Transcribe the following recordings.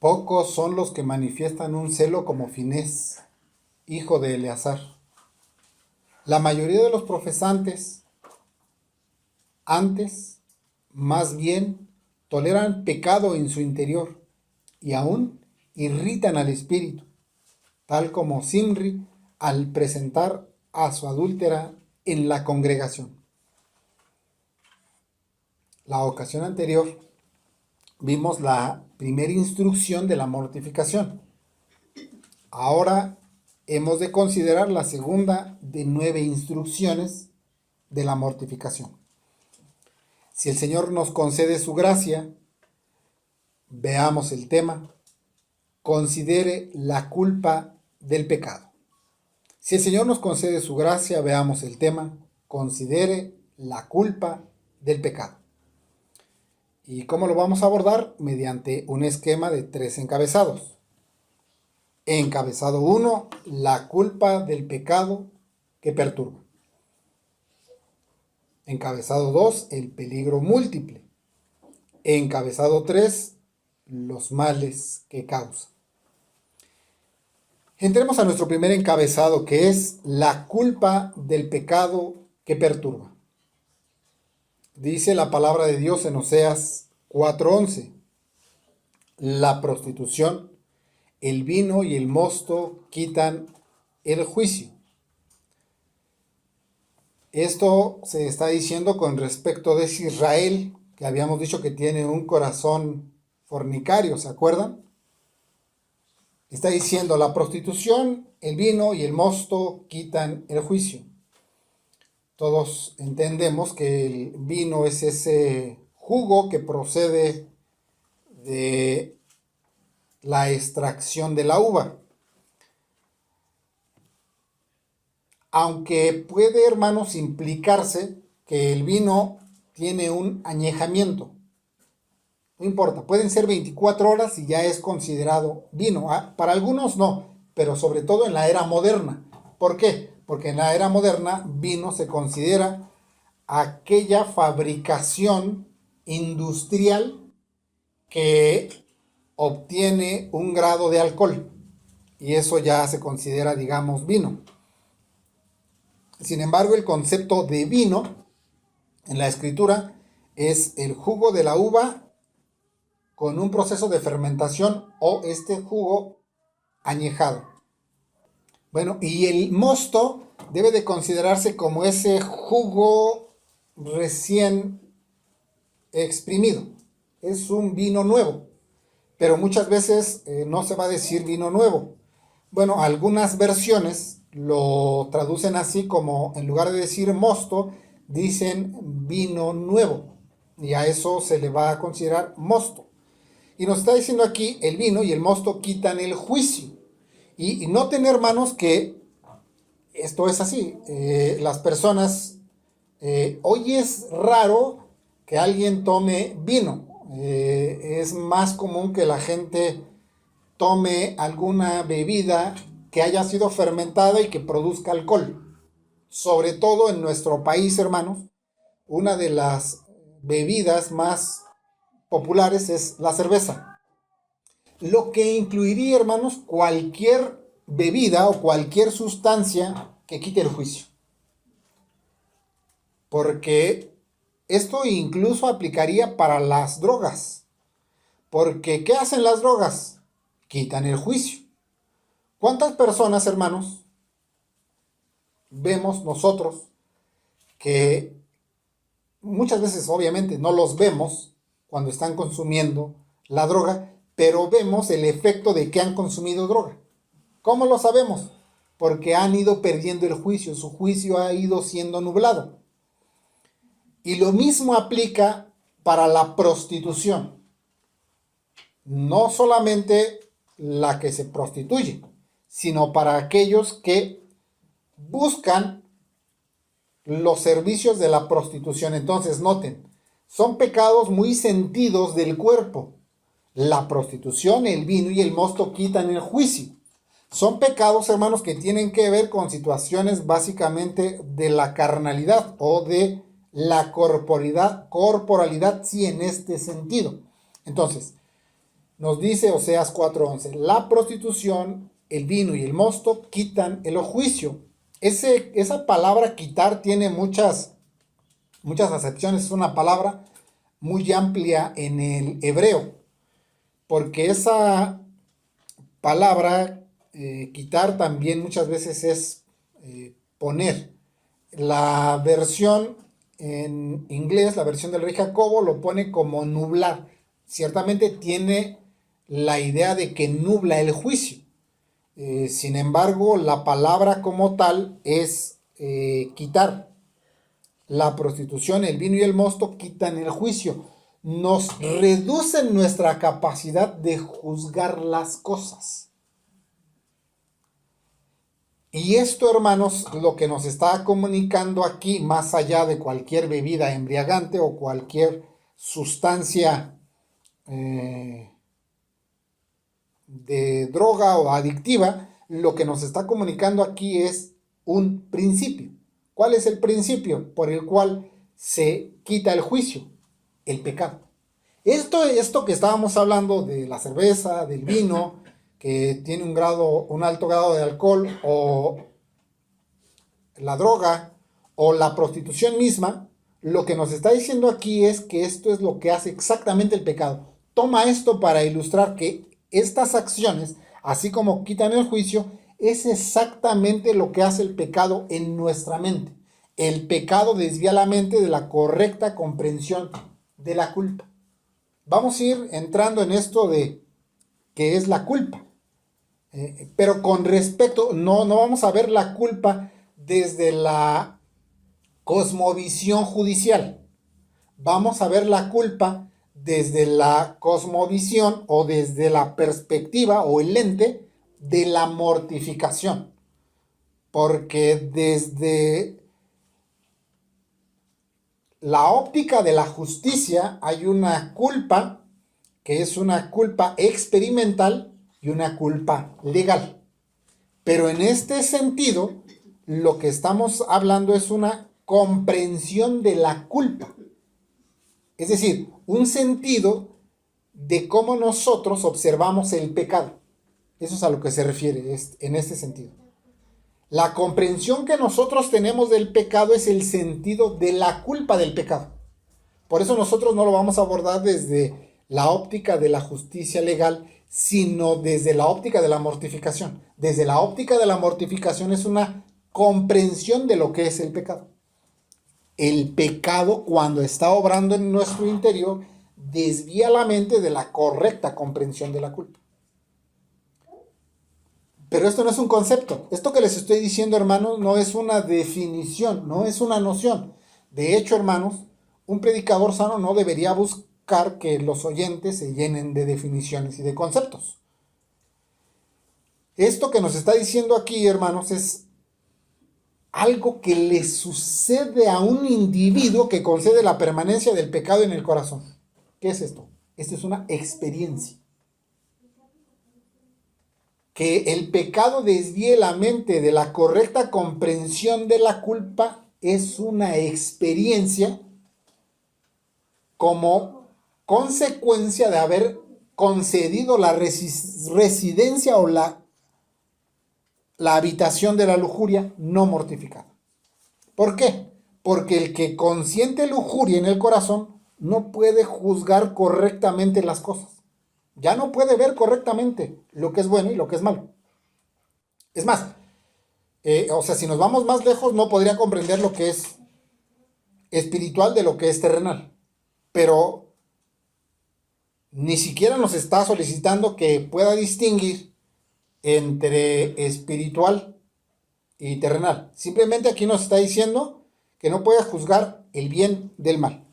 Pocos son los que manifiestan un celo como Finés, hijo de Eleazar. La mayoría de los profesantes, antes, más bien, toleran pecado en su interior y aún irritan al espíritu, tal como Zimri al presentar a su adúltera en la congregación. La ocasión anterior vimos la primera instrucción de la mortificación. Ahora hemos de considerar la segunda de 9 instrucciones de la mortificación. Si el Señor nos concede su gracia, veamos el tema. Considere la culpa del pecado. Si el Señor nos concede su gracia, veamos el tema. Considere la culpa del pecado. ¿Y cómo lo vamos a abordar? Mediante un esquema de 3 encabezados. Encabezado 1, la culpa del pecado que perturba. Encabezado 2, el peligro múltiple. Encabezado 3, los males que causa. Entremos a nuestro primer encabezado, que es la culpa del pecado que perturba. Dice la palabra de Dios en Oseas 4:11. La prostitución, el vino y el mosto quitan el juicio. Esto se está diciendo con respecto de Israel, que habíamos dicho que tiene un corazón fornicario, ¿se acuerdan? Está diciendo la prostitución, el vino y el mosto quitan el juicio. Todos entendemos que el vino es ese jugo que procede de la extracción de la uva. Aunque puede, hermanos, implicarse que el vino tiene un añejamiento. No importa, pueden ser 24 horas y ya es considerado vino. Para algunos no, pero sobre todo en la era moderna. ¿Por qué? Porque en la era moderna vino se considera aquella fabricación industrial que obtiene un grado de alcohol. Y eso ya se considera, digamos, vino. Sin embargo, el concepto de vino en la escritura es el jugo de la uva con un proceso de fermentación o este jugo añejado. Bueno, y el mosto debe de considerarse como ese jugo recién exprimido. Es un vino nuevo, pero muchas veces no se va a decir vino nuevo. Bueno, algunas versiones lo traducen así, como en lugar de decir mosto, dicen vino nuevo, y a eso se le va a considerar mosto. Y nos está diciendo aquí, el vino y el mosto quitan el juicio. Y noten, hermanos, que esto es así. Las personas, hoy es raro que alguien tome vino. Es más común que la gente tome alguna bebida que haya sido fermentada y que produzca alcohol. Sobre todo en nuestro país, hermanos, una de las bebidas más populares es la cerveza. Lo que incluiría, hermanos, cualquier bebida o cualquier sustancia que quite el juicio. Porque esto incluso aplicaría para las drogas. Porque ¿qué hacen las drogas? Quitan el juicio. ¿Cuántas personas, hermanos, vemos nosotros que muchas veces obviamente no los vemos cuando están consumiendo la droga, pero vemos el efecto de que han consumido droga? ¿Cómo lo sabemos? Porque han ido perdiendo el juicio, su juicio ha ido siendo nublado. Y lo mismo aplica para la prostitución. No solamente la que se prostituye, sino para aquellos que buscan los servicios de la prostitución. Entonces, noten, son pecados muy sentidos del cuerpo. La prostitución, el vino y el mosto quitan el juicio. Son pecados, hermanos, que tienen que ver con situaciones básicamente de la carnalidad o de la corporalidad, sí, en este sentido. Entonces, Nos dice Oseas 4:11, la prostitución, el vino y el mosto quitan el juicio. Esa palabra quitar tiene muchas acepciones, es una palabra muy amplia en el hebreo, porque esa palabra quitar también muchas veces es poner. La versión en inglés, la versión del Rey Jacobo, lo pone como nublar. Ciertamente tiene la idea de que nubla el juicio. Sin embargo, la palabra como tal es quitar. La prostitución, el vino y el mosto quitan el juicio. Nos reducen nuestra capacidad de juzgar las cosas. Y esto, hermanos, lo que nos está comunicando aquí, más allá de cualquier bebida embriagante o cualquier sustancia de droga o adictiva, lo que nos está comunicando aquí es un principio. ¿Cuál es el principio por el cual se quita el juicio? El pecado. Esto que estábamos hablando de la cerveza, del vino, que tiene un alto grado de alcohol, o la droga, o la prostitución misma, lo que nos está diciendo aquí es que esto es lo que hace exactamente el pecado. Toma esto para ilustrar que estas acciones, así como quitan el juicio, es exactamente lo que hace el pecado en nuestra mente. El pecado desvía la mente de la correcta comprensión de la culpa. Vamos a ir entrando en esto de qué es la culpa. Pero con respecto, no vamos a ver la culpa desde la cosmovisión judicial. Vamos a ver la culpa desde la cosmovisión o desde la perspectiva o el lente de la mortificación. Porque desde la óptica de la justicia hay una culpa que es una culpa experimental y una culpa legal. Pero en este sentido, lo que estamos hablando es una comprensión de la culpa. Es decir, un sentido de cómo nosotros observamos el pecado. Eso es a lo que se refiere en este sentido. La comprensión que nosotros tenemos del pecado es el sentido de la culpa del pecado. Por eso nosotros no lo vamos a abordar desde la óptica de la justicia legal, sino desde la óptica de la mortificación. Desde la óptica de la mortificación es una comprensión de lo que es el pecado. El pecado, cuando está obrando en nuestro interior, desvía la mente de la correcta comprensión de la culpa. Pero esto no es un concepto. Esto que les estoy diciendo, hermanos, no es una definición, no es una noción. De hecho, hermanos, un predicador sano no debería buscar que los oyentes se llenen de definiciones y de conceptos. Esto que nos está diciendo aquí, hermanos, es algo que le sucede a un individuo que concede la permanencia del pecado en el corazón. ¿Qué es esto? Esto es una experiencia. Que el pecado desvíe la mente de la correcta comprensión de la culpa es una experiencia como consecuencia de haber concedido la residencia o la habitación de la lujuria no mortificada. ¿Por qué? Porque el que consiente lujuria en el corazón no puede juzgar correctamente las cosas. Ya no puede ver correctamente lo que es bueno y lo que es malo. Es más, si nos vamos más lejos, no podría comprender lo que es espiritual de lo que es terrenal. Pero ni siquiera nos está solicitando que pueda distinguir entre espiritual y terrenal. Simplemente aquí nos está diciendo que no puede juzgar el bien del mal.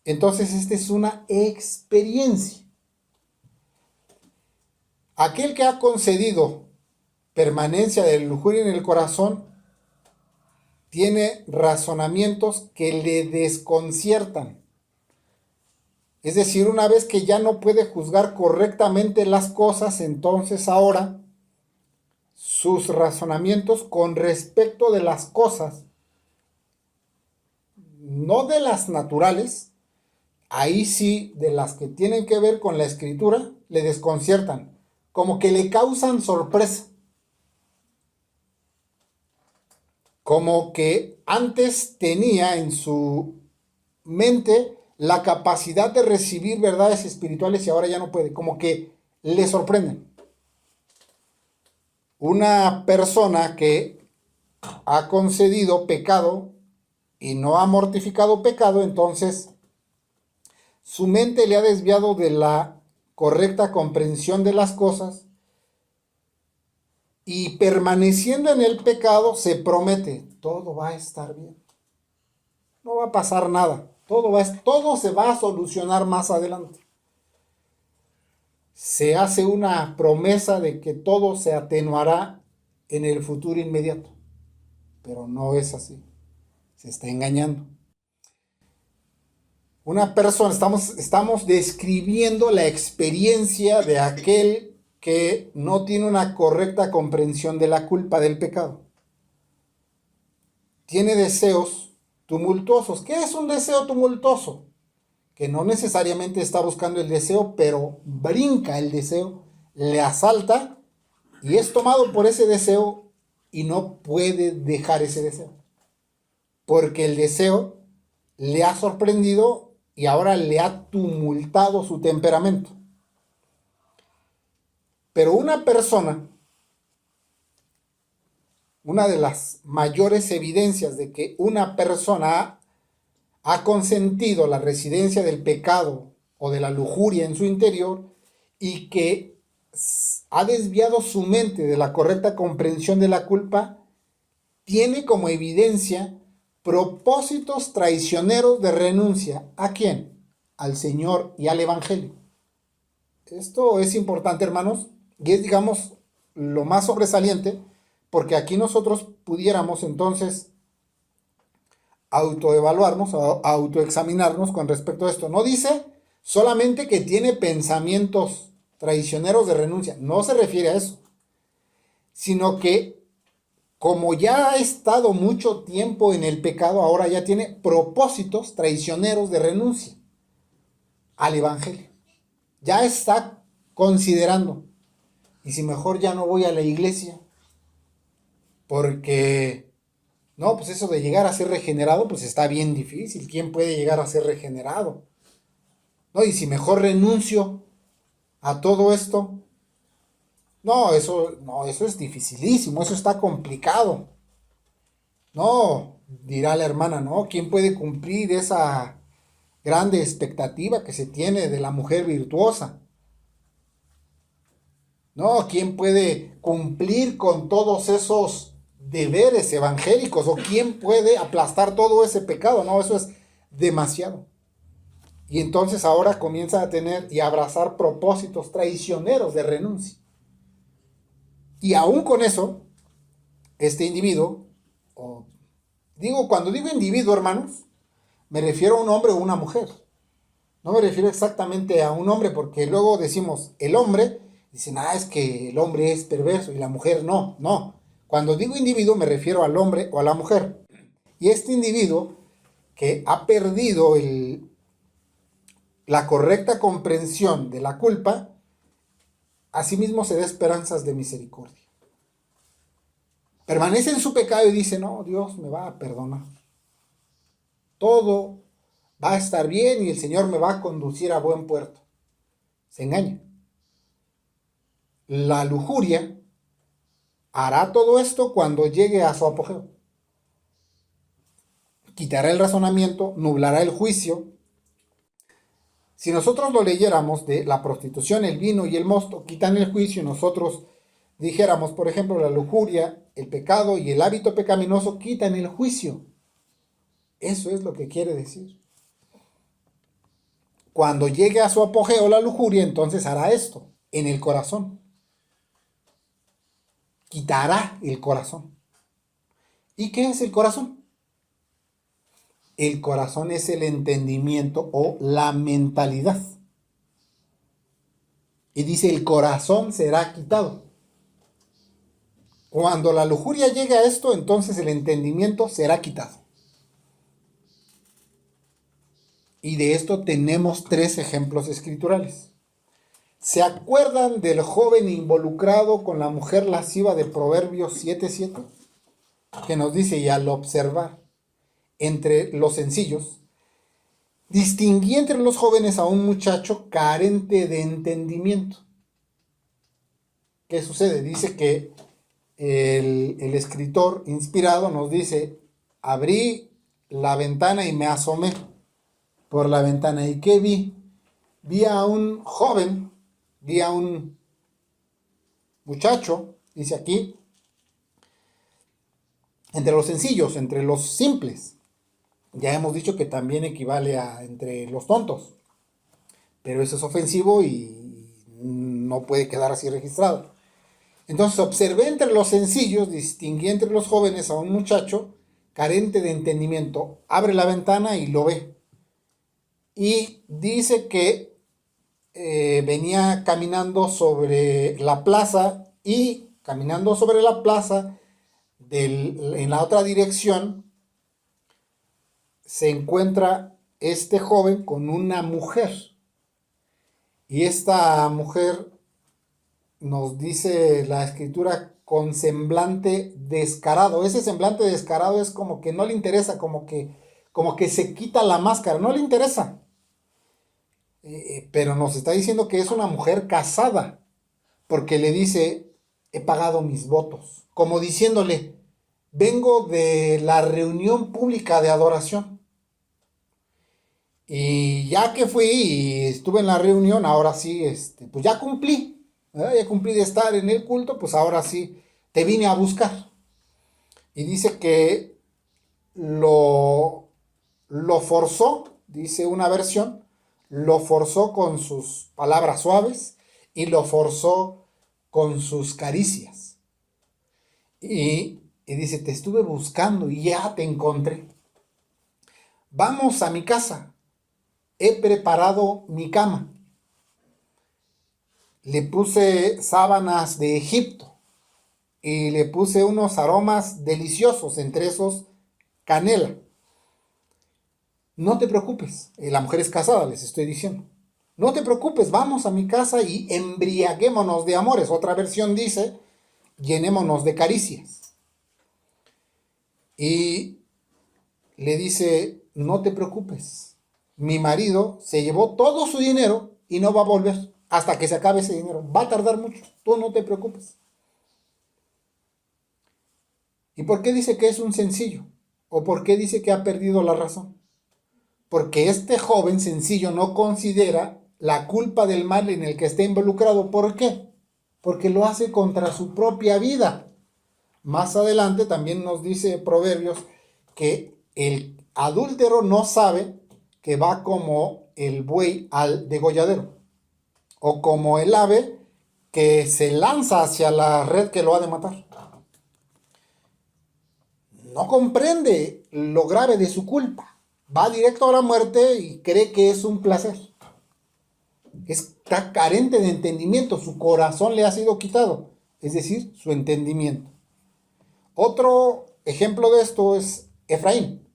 Entonces, esta es una experiencia. Aquel que ha concedido permanencia de lujuria en el corazón tiene razonamientos que le desconciertan. Es decir, una vez que ya no puede juzgar correctamente las cosas, entonces ahora sus razonamientos con respecto de las cosas, no de las naturales, ahí sí, de las que tienen que ver con la escritura, le desconciertan, como que le causan sorpresa, como que antes tenía en su mente la capacidad de recibir verdades espirituales y ahora ya no puede, como que le sorprenden. Una persona que ha concedido pecado y no ha mortificado pecado, entonces su mente le ha desviado de la correcta comprensión de las cosas y permaneciendo en el pecado se promete, todo va a estar bien, no va a pasar nada, todo se va a solucionar más adelante. Se hace una promesa de que todo se atenuará en el futuro inmediato, pero no es así, se está engañando. Una persona, estamos describiendo la experiencia de aquel que no tiene una correcta comprensión de la culpa del pecado. Tiene deseos tumultuosos. ¿Qué es un deseo tumultuoso? Que no necesariamente está buscando el deseo, pero brinca el deseo, le asalta y es tomado por ese deseo y no puede dejar ese deseo. Porque el deseo le ha sorprendido y ahora le ha tumultado su temperamento. Pero una persona, una de las mayores evidencias de que una persona ha consentido la residencia del pecado o de la lujuria en su interior y que ha desviado su mente de la correcta comprensión de la culpa, tiene como evidencia propósitos traicioneros de renuncia. ¿A quién? Al Señor y al Evangelio. Esto es importante, hermanos, y es, digamos, lo más sobresaliente, porque aquí nosotros pudiéramos entonces autoevaluarnos, autoexaminarnos con respecto a esto. No dice solamente que tiene pensamientos traicioneros de renuncia, no se refiere a eso, sino que como ya ha estado mucho tiempo en el pecado, ahora ya tiene propósitos traicioneros de renuncia al Evangelio. Ya está considerando, y si mejor ya no voy a la iglesia, porque, no, pues eso de llegar a ser regenerado, pues está bien difícil. ¿Quién puede llegar a ser regenerado? No, y si mejor renuncio a todo esto, no, eso es dificilísimo, eso está complicado. No, dirá la hermana, no, ¿quién puede cumplir esa grande expectativa que se tiene de la mujer virtuosa? No, ¿quién puede cumplir con todos esos deberes evangélicos? ¿O quién puede aplastar todo ese pecado? No, eso es demasiado. Y entonces ahora comienza a tener y a abrazar propósitos traicioneros de renuncia. Y aún con eso, este individuo, cuando digo individuo, hermanos, me refiero a un hombre o una mujer. No me refiero exactamente a un hombre, porque luego decimos el hombre, dicen, es que el hombre es perverso y la mujer no. No. Cuando digo individuo me refiero al hombre o a la mujer. Y este individuo que ha perdido la correcta comprensión de la culpa, asimismo se da esperanzas de misericordia. Permanece en su pecado y dice, no, Dios me va a perdonar. Todo va a estar bien y el Señor me va a conducir a buen puerto. Se engaña. La lujuria hará todo esto cuando llegue a su apogeo. Quitará el razonamiento, nublará el juicio. Si nosotros lo leyéramos de la prostitución, el vino y el mosto, quitan el juicio y nosotros dijéramos, por ejemplo, la lujuria, el pecado y el hábito pecaminoso quitan el juicio. Eso es lo que quiere decir. Cuando llegue a su apogeo la lujuria, entonces hará esto en el corazón. Quitará el corazón. ¿Y qué es el corazón? El corazón es el entendimiento o la mentalidad. Y dice, el corazón será quitado. Cuando la lujuria llegue a esto, entonces el entendimiento será quitado. Y de esto tenemos 3 ejemplos escriturales. ¿Se acuerdan del joven involucrado con la mujer lasciva de Proverbios 7:7? Que nos dice, y al observar entre los sencillos, distinguí entre los jóvenes a un muchacho carente de entendimiento. ¿Qué sucede? Dice que el escritor inspirado nos dice, abrí la ventana y me asomé por la ventana. ¿Y qué vi? Vi a un joven, vi a un muchacho, dice aquí, entre los sencillos, entre los simples. Ya hemos dicho que también equivale a entre los tontos, pero eso es ofensivo y no puede quedar así registrado. Entonces observé entre los sencillos, distinguí entre los jóvenes a un muchacho carente de entendimiento. Abre la ventana y lo ve. Y dice que venía caminando sobre la plaza y caminando sobre la plaza en la otra dirección se encuentra este joven con una mujer. Y esta mujer nos dice la escritura con semblante descarado. Ese semblante descarado es como que no le interesa, como que se quita la máscara, no le interesa. Pero nos está diciendo que es una mujer casada, porque le dice, he pagado mis votos, como diciéndole, vengo de la reunión pública de adoración. Y ya que fui y estuve en la reunión, ahora sí, pues ya cumplí, ¿verdad? Ya cumplí de estar en el culto, pues ahora sí, te vine a buscar. Y dice que lo forzó, dice una versión, lo forzó con sus palabras suaves y lo forzó con sus caricias. Y dice, te estuve buscando y ya te encontré. Vamos a mi casa, he preparado mi cama. Le puse sábanas de Egipto y le puse unos aromas deliciosos, entre esos canela. No te preocupes, la mujer es casada, les estoy diciendo. No te preocupes, vamos a mi casa y embriaguémonos de amores. Otra versión dice, llenémonos de caricias. Y le dice, no te preocupes, mi marido se llevó todo su dinero y no va a volver hasta que se acabe ese dinero. Va a tardar mucho, tú no te preocupes. ¿Y por qué dice que es un sencillo? ¿O por qué dice que ha perdido la razón? Porque este joven sencillo no considera la culpa del mal en el que está involucrado. ¿Por qué? Porque lo hace contra su propia vida. Más adelante también nos dice Proverbios que el adúltero no sabe que va como el buey al degolladero o como el ave que se lanza hacia la red que lo ha de matar. No comprende lo grave de su culpa. Va directo a la muerte y cree que es un placer. Está carente de entendimiento, su corazón le ha sido quitado, es decir, su entendimiento. Otro ejemplo de esto es Efraín.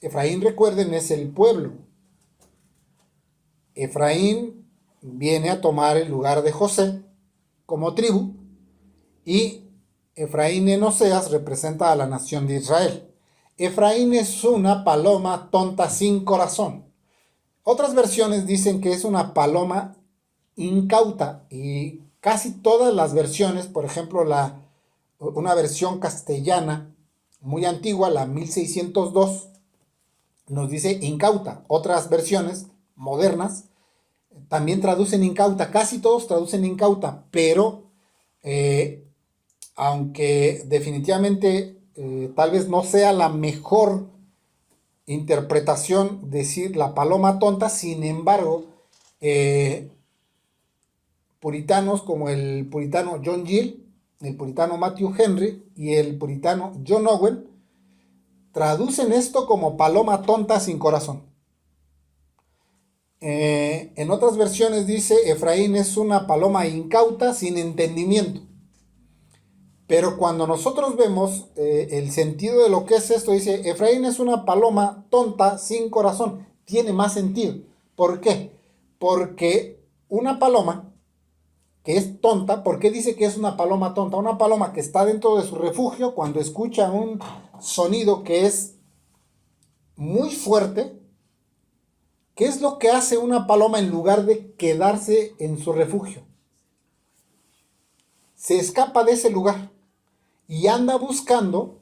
Efraín, recuerden, es el pueblo. Efraín viene a tomar el lugar de José como tribu y Efraín en Oseas representa a la nación de Israel. Efraín es una paloma tonta sin corazón. Otras versiones dicen que es una paloma incauta y casi todas las versiones, por ejemplo, una versión castellana muy antigua, la 1602, nos dice incauta. Otras versiones modernas también traducen incauta, casi todos traducen incauta, pero aunque definitivamente tal vez no sea la mejor interpretación decir la paloma tonta, sin embargo, puritanos como el puritano John Gill, el puritano Matthew Henry y el puritano John Owen traducen esto como paloma tonta sin corazón. En otras versiones dice Efraín es una paloma incauta sin entendimiento. Pero cuando nosotros vemos el sentido de lo que es esto, dice Efraín es una paloma tonta sin corazón. tiene más sentido. ¿Por qué? Porque una paloma que es tonta, ¿por qué dice que es una paloma tonta? Una paloma que está dentro de su refugio, cuando escucha un sonido que es muy fuerte, ¿qué es lo que hace una paloma en lugar de quedarse en su refugio? Se escapa de ese lugar y anda buscando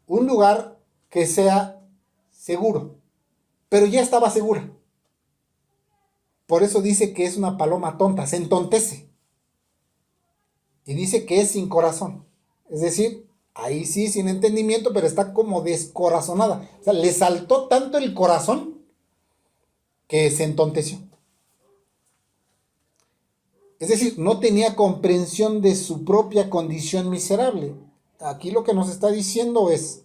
un lugar que sea seguro, pero ya estaba segura. Por eso dice que es una paloma tonta, se entontece. Y dice que es sin corazón. Es decir, ahí sí, sin entendimiento, pero está como descorazonada. O sea, le saltó tanto el corazón que se entonteció. Es decir, no tenía comprensión de su propia condición miserable. Aquí lo que nos está diciendo es,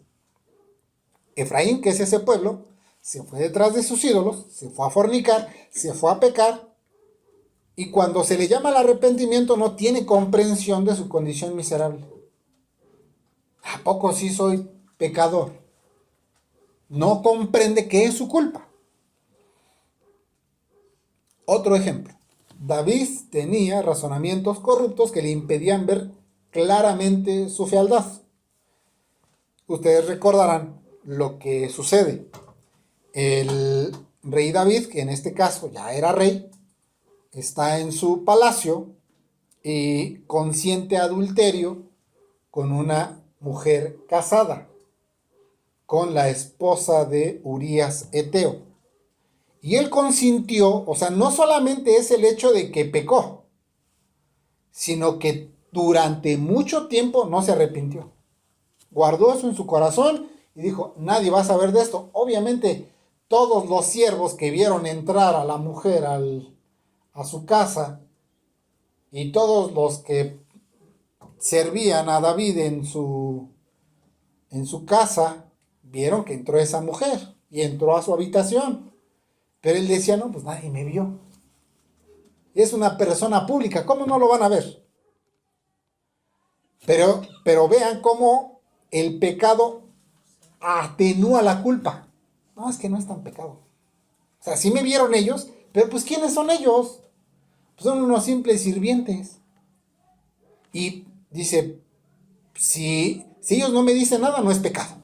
Efraín, que es ese pueblo, se fue detrás de sus ídolos, se fue a fornicar, se fue a pecar, y cuando se le llama al arrepentimiento no tiene comprensión de su condición miserable. ¿A poco sí soy pecador? No comprende que es su culpa. Otro ejemplo. David tenía razonamientos corruptos que le impedían ver claramente su fealdad. Ustedes recordarán lo que sucede. El rey David, que en este caso ya era rey, está en su palacio y consiente adulterio con una mujer casada, con la esposa de Urías Eteo. Y él consintió, o sea, no solamente es el hecho de que pecó, sino que durante mucho tiempo no se arrepintió. Guardó eso en su corazón y dijo, nadie va a saber de esto. Obviamente, todos los siervos que vieron entrar a la mujer a su casa y todos los que servían a David en su casa, vieron que entró esa mujer y entró a su habitación. Pero él decía, no, pues nadie me vio. Es una persona pública, ¿cómo no lo van a ver? Pero vean cómo el pecado atenúa la culpa. No, es que no es tan pecado. O sea, sí me vieron ellos, pero pues ¿quiénes son ellos? Pues son unos simples sirvientes. Y dice, si ellos no me dicen nada, no es pecado.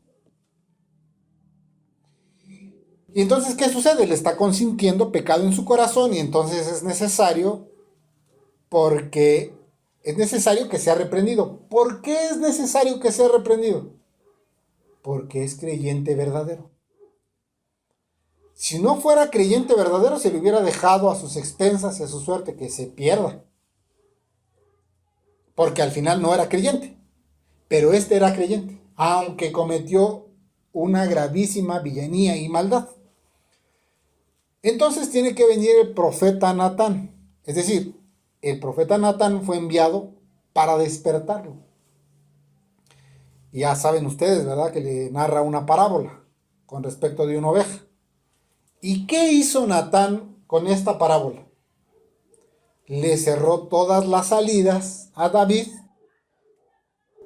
Y entonces, ¿qué sucede? Le está consintiendo pecado en su corazón y entonces porque es necesario que sea reprendido. ¿Por qué es necesario que sea reprendido? Porque es creyente verdadero. Si no fuera creyente verdadero, se le hubiera dejado a sus expensas y a su suerte que se pierda. Porque al final no era creyente. Pero este era creyente, aunque cometió una gravísima villanía y maldad. Entonces tiene que venir el profeta Natán. Es decir, el profeta Natán fue enviado para despertarlo. Y ya saben ustedes, ¿verdad? Que le narra una parábola con respecto de una oveja. ¿Y qué hizo Natán con esta parábola? Le cerró todas las salidas a David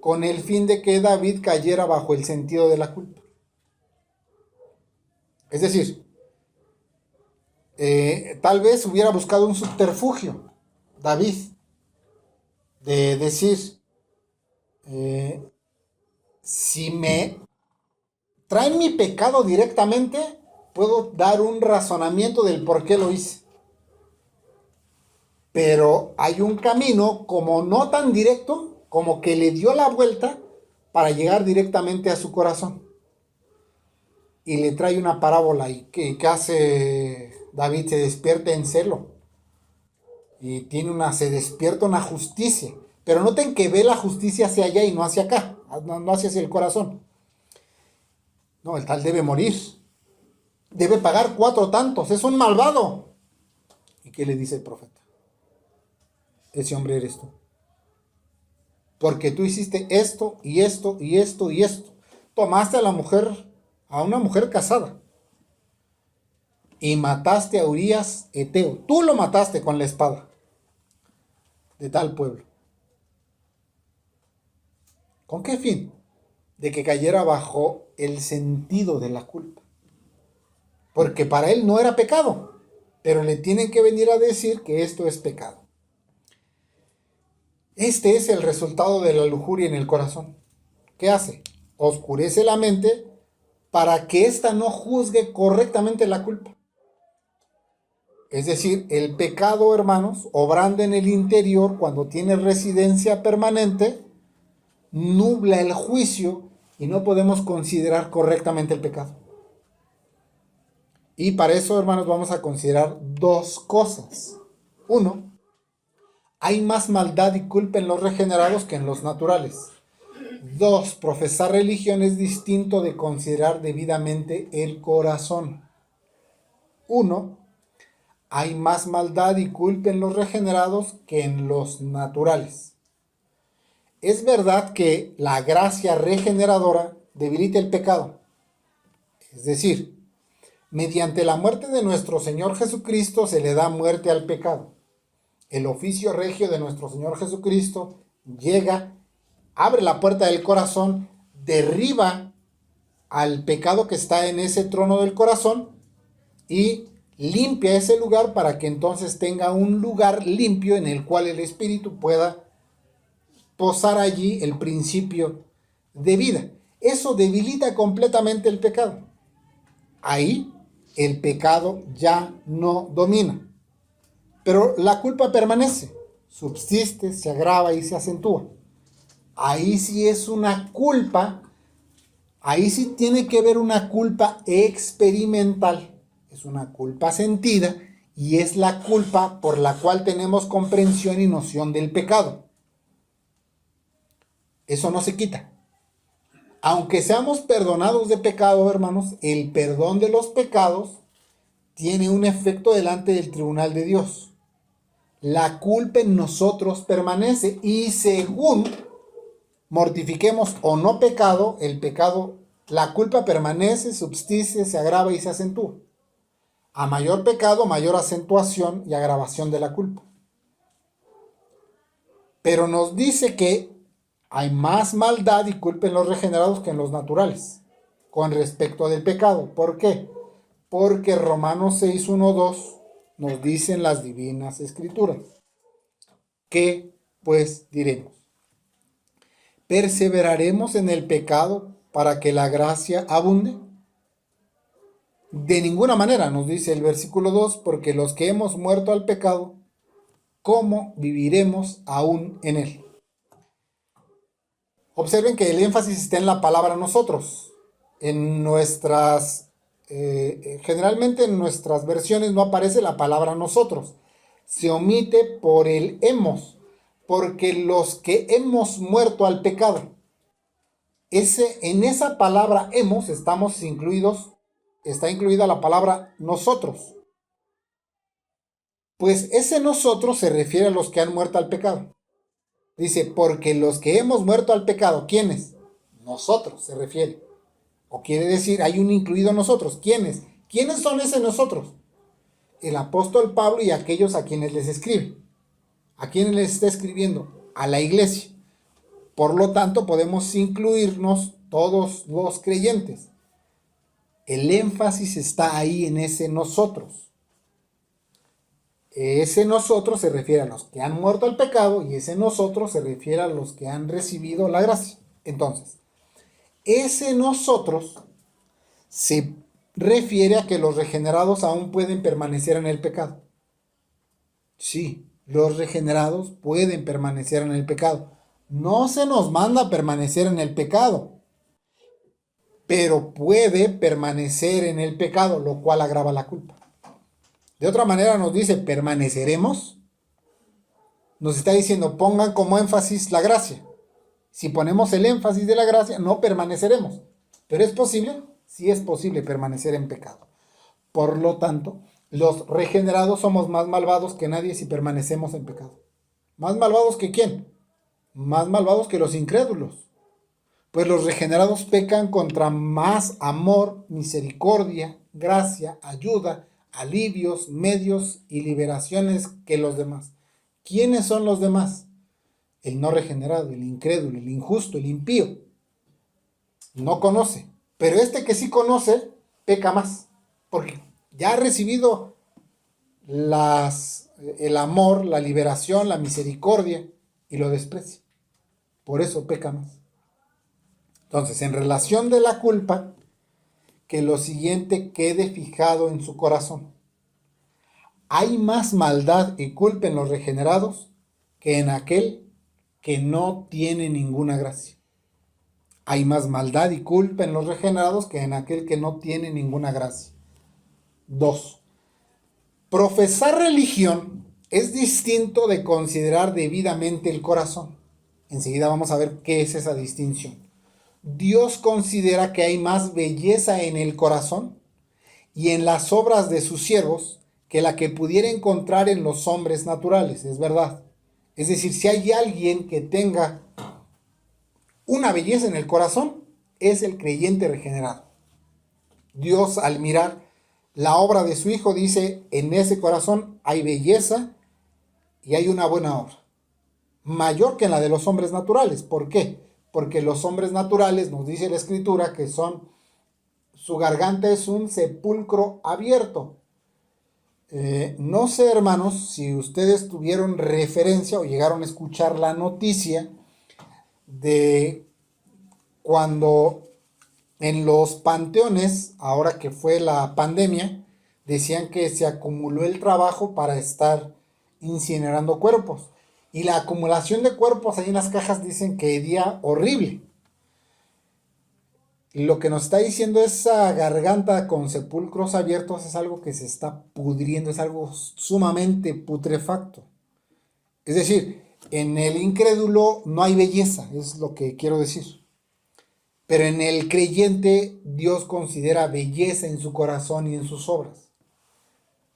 con el fin de que David cayera bajo el sentido de la culpa. Es decir, tal vez hubiera buscado un subterfugio, David, de decir, eh, si me traen mi pecado directamente, puedo dar un razonamiento del por qué lo hice. Pero hay un camino como no tan directo, como que le dio la vuelta para llegar directamente a su corazón. Y le trae una parábola y que hace David, se despierta en celo. Y se despierta una justicia. Pero noten que ve la justicia hacia allá y no hacia acá, no hacia el corazón. No, el tal debe morir. Debe pagar 4 tantos, es un malvado. ¿Y qué le dice el profeta? Ese hombre eres tú. Porque tú hiciste esto y esto y esto y esto. Tomaste a una mujer casada. Y mataste a Urías Eteo. Tú lo mataste con la espada de tal pueblo. ¿Con qué fin? De que cayera bajo el sentido de la culpa. porque para él no era pecado, pero le tienen que venir a decir que esto es pecado. Este es el resultado de la lujuria en el corazón. ¿Qué hace? Oscurece la mente para que ésta no juzgue correctamente la culpa. Es decir, el pecado, hermanos, obrando en el interior cuando tiene residencia permanente, nubla el juicio y no podemos considerar correctamente el pecado. Y para eso, hermanos, vamos a considerar dos cosas. Uno, hay más maldad y culpa en los regenerados que en los naturales. Dos, profesar religión es distinto de considerar debidamente el corazón. Uno, hay más maldad y culpa en los regenerados que en los naturales. Es verdad que la gracia regeneradora debilita el pecado. Es decir, mediante la muerte de nuestro Señor Jesucristo se le da muerte al pecado. El oficio regio de nuestro Señor Jesucristo llega, abre la puerta del corazón, derriba al pecado que está en ese trono del corazón y limpia ese lugar para que entonces tenga un lugar limpio en el cual el Espíritu pueda posar allí el principio de vida. Eso debilita completamente el pecado. Ahí el pecado ya no domina. Pero la culpa permanece, subsiste, se agrava y se acentúa. Ahí sí es una culpa, ahí sí tiene que ver una culpa experimental. Es una culpa sentida y es la culpa por la cual tenemos comprensión y noción del pecado. Eso no se quita. Aunque seamos perdonados de pecado, hermanos, el perdón de los pecados tiene un efecto delante del tribunal de Dios. La culpa en nosotros permanece y según mortifiquemos o no pecado, el pecado, la culpa permanece, subsiste, se agrava y se acentúa. A mayor pecado, mayor acentuación y agravación de la culpa. Pero nos dice que hay más maldad y culpa en los regenerados que en los naturales, con respecto del pecado. ¿Por qué? Porque Romanos 6, 1, 2 nos dicen las divinas escrituras. ¿Qué pues diremos? ¿Perseveraremos en el pecado para que la gracia abunde? De ninguna manera, nos dice el versículo 2, porque los que hemos muerto al pecado, ¿cómo viviremos aún en él? Observen que el énfasis está en la palabra nosotros. En nuestras, generalmente en nuestras versiones no aparece la palabra nosotros. Se omite por el hemos, porque los que hemos muerto al pecado. En esa palabra hemos estamos incluidos, está incluida la palabra nosotros. Pues ese nosotros se refiere a los que han muerto al pecado. Dice, porque los que hemos muerto al pecado, ¿quiénes? Nosotros se refiere. O quiere decir, hay un incluido nosotros. ¿Quiénes? ¿Quiénes son ese nosotros? El apóstol Pablo y aquellos a quienes les escribe. ¿A quiénes les está escribiendo? A la iglesia. Por lo tanto, podemos incluirnos todos los creyentes. El énfasis está ahí en ese nosotros. Ese nosotros se refiere a los que han muerto al pecado y ese nosotros se refiere a los que han recibido la gracia. Entonces, ese nosotros se refiere a que los regenerados aún pueden permanecer en el pecado. Sí, los regenerados pueden permanecer en el pecado. No se nos manda a permanecer en el pecado, pero puede permanecer en el pecado, lo cual agrava la culpa. De otra manera nos dice, ¿permaneceremos? Nos está diciendo, pongan como énfasis la gracia. Si ponemos el énfasis de la gracia, no permaneceremos. ¿Pero es posible? Sí es posible permanecer en pecado. Por lo tanto, los regenerados somos más malvados que nadie si permanecemos en pecado. ¿Más malvados que quién? Más malvados que los incrédulos. Pues los regenerados pecan contra más amor, misericordia, gracia, ayuda, alivios, medios y liberaciones que los demás. ¿Quiénes son los demás? El no regenerado, el incrédulo, el injusto, el impío. No conoce. Pero este que sí conoce, peca más. Porque Ya ha recibido el amor, la liberación, la misericordia y lo desprecia. Por eso peca más. Entonces, en relación de la culpa, que lo siguiente quede fijado en su corazón. Hay más maldad y culpa en los regenerados que en aquel que no tiene ninguna gracia. Hay más maldad y culpa en los regenerados que en aquel que no tiene ninguna gracia. 2. Profesar religión es distinto de considerar debidamente el corazón. Enseguida vamos a ver qué es esa distinción. Dios considera que hay más belleza en el corazón y en las obras de sus siervos que la que pudiera encontrar en los hombres naturales, es verdad. Es decir, si hay alguien que tenga una belleza en el corazón, es el creyente regenerado. Dios, al mirar la obra de su Hijo, dice, en ese corazón hay belleza y hay una buena obra. Mayor que en la de los hombres naturales. ¿Por qué? Porque los hombres naturales, nos dice la Escritura, que su garganta es un sepulcro abierto. No sé, hermanos, si ustedes tuvieron referencia o llegaron a escuchar la noticia de cuando en los panteones, ahora que fue la pandemia, decían que se acumuló el trabajo para estar incinerando cuerpos. Y la acumulación de cuerpos ahí en las cajas dicen que día horrible. Lo que nos está diciendo esa garganta con sepulcros abiertos es algo que se está pudriendo, es algo sumamente putrefacto. Es decir, en el incrédulo no hay belleza, es lo que quiero decir. Pero en el creyente Dios considera belleza en su corazón y en sus obras.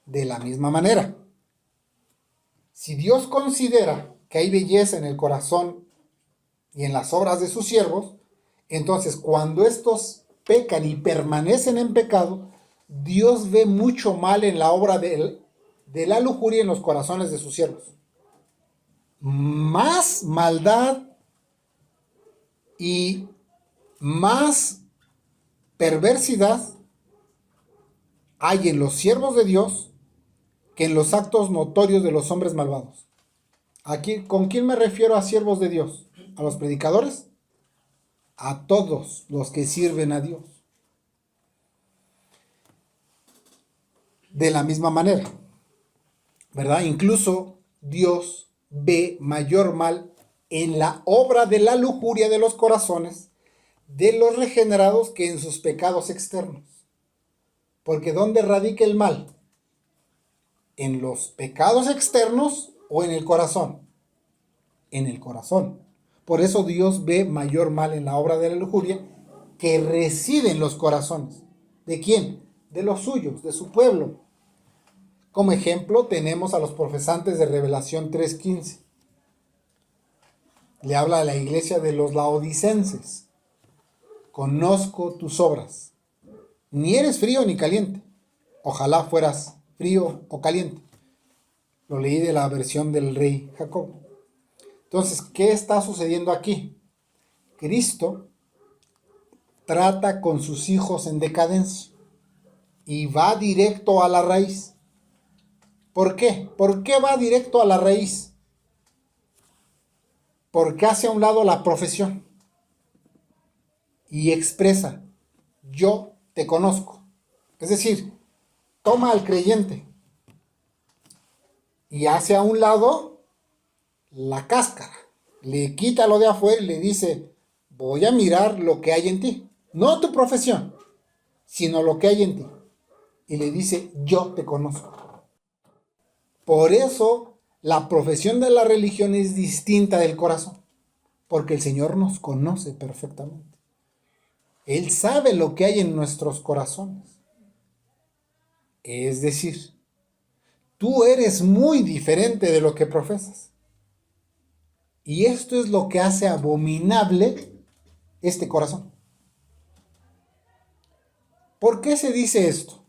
De la misma manera, si Dios considera que hay belleza en el corazón y en las obras de sus siervos, entonces cuando estos pecan y permanecen en pecado, Dios ve mucho mal en la obra de la lujuria en los corazones de sus siervos. Más maldad y más perversidad hay en los siervos de Dios que en los actos notorios de los hombres malvados. Aquí, ¿con quién me refiero a siervos de Dios? ¿A los predicadores? A todos los que sirven a Dios. De la misma manera, ¿verdad? Incluso Dios ve mayor mal en la obra de la lujuria de los corazones de los regenerados que en sus pecados externos. Porque ¿dónde radica el mal? ¿En los pecados externos o en el corazón? En el corazón. Por eso Dios ve mayor mal en la obra de la lujuria que reside en los corazones. ¿De quién? De los suyos, de su pueblo. Como ejemplo tenemos a los profesantes de Revelación 3:15. Le habla a la iglesia de los laodicenses. Conozco tus obras. Ni eres frío ni caliente. Ojalá fueras frío o caliente. Lo leí de la versión del rey Jacob. Entonces, ¿qué está sucediendo aquí? Cristo trata con sus hijos en decadencia y va directo a la raíz. ¿Por qué? ¿Por qué va directo a la raíz? Porque hace a un lado la profesión y expresa, yo te conozco. Es decir, toma al creyente y hace a un lado la cáscara. Le quita lo de afuera y le dice, voy a mirar lo que hay en ti. No tu profesión, sino lo que hay en ti. Y le dice, yo te conozco. Por eso la profesión de la religión es distinta del corazón. Porque el Señor nos conoce perfectamente. Él sabe lo que hay en nuestros corazones. Es decir, tú eres muy diferente de lo que profesas. Y esto es lo que hace abominable este corazón. ¿Por qué se dice esto?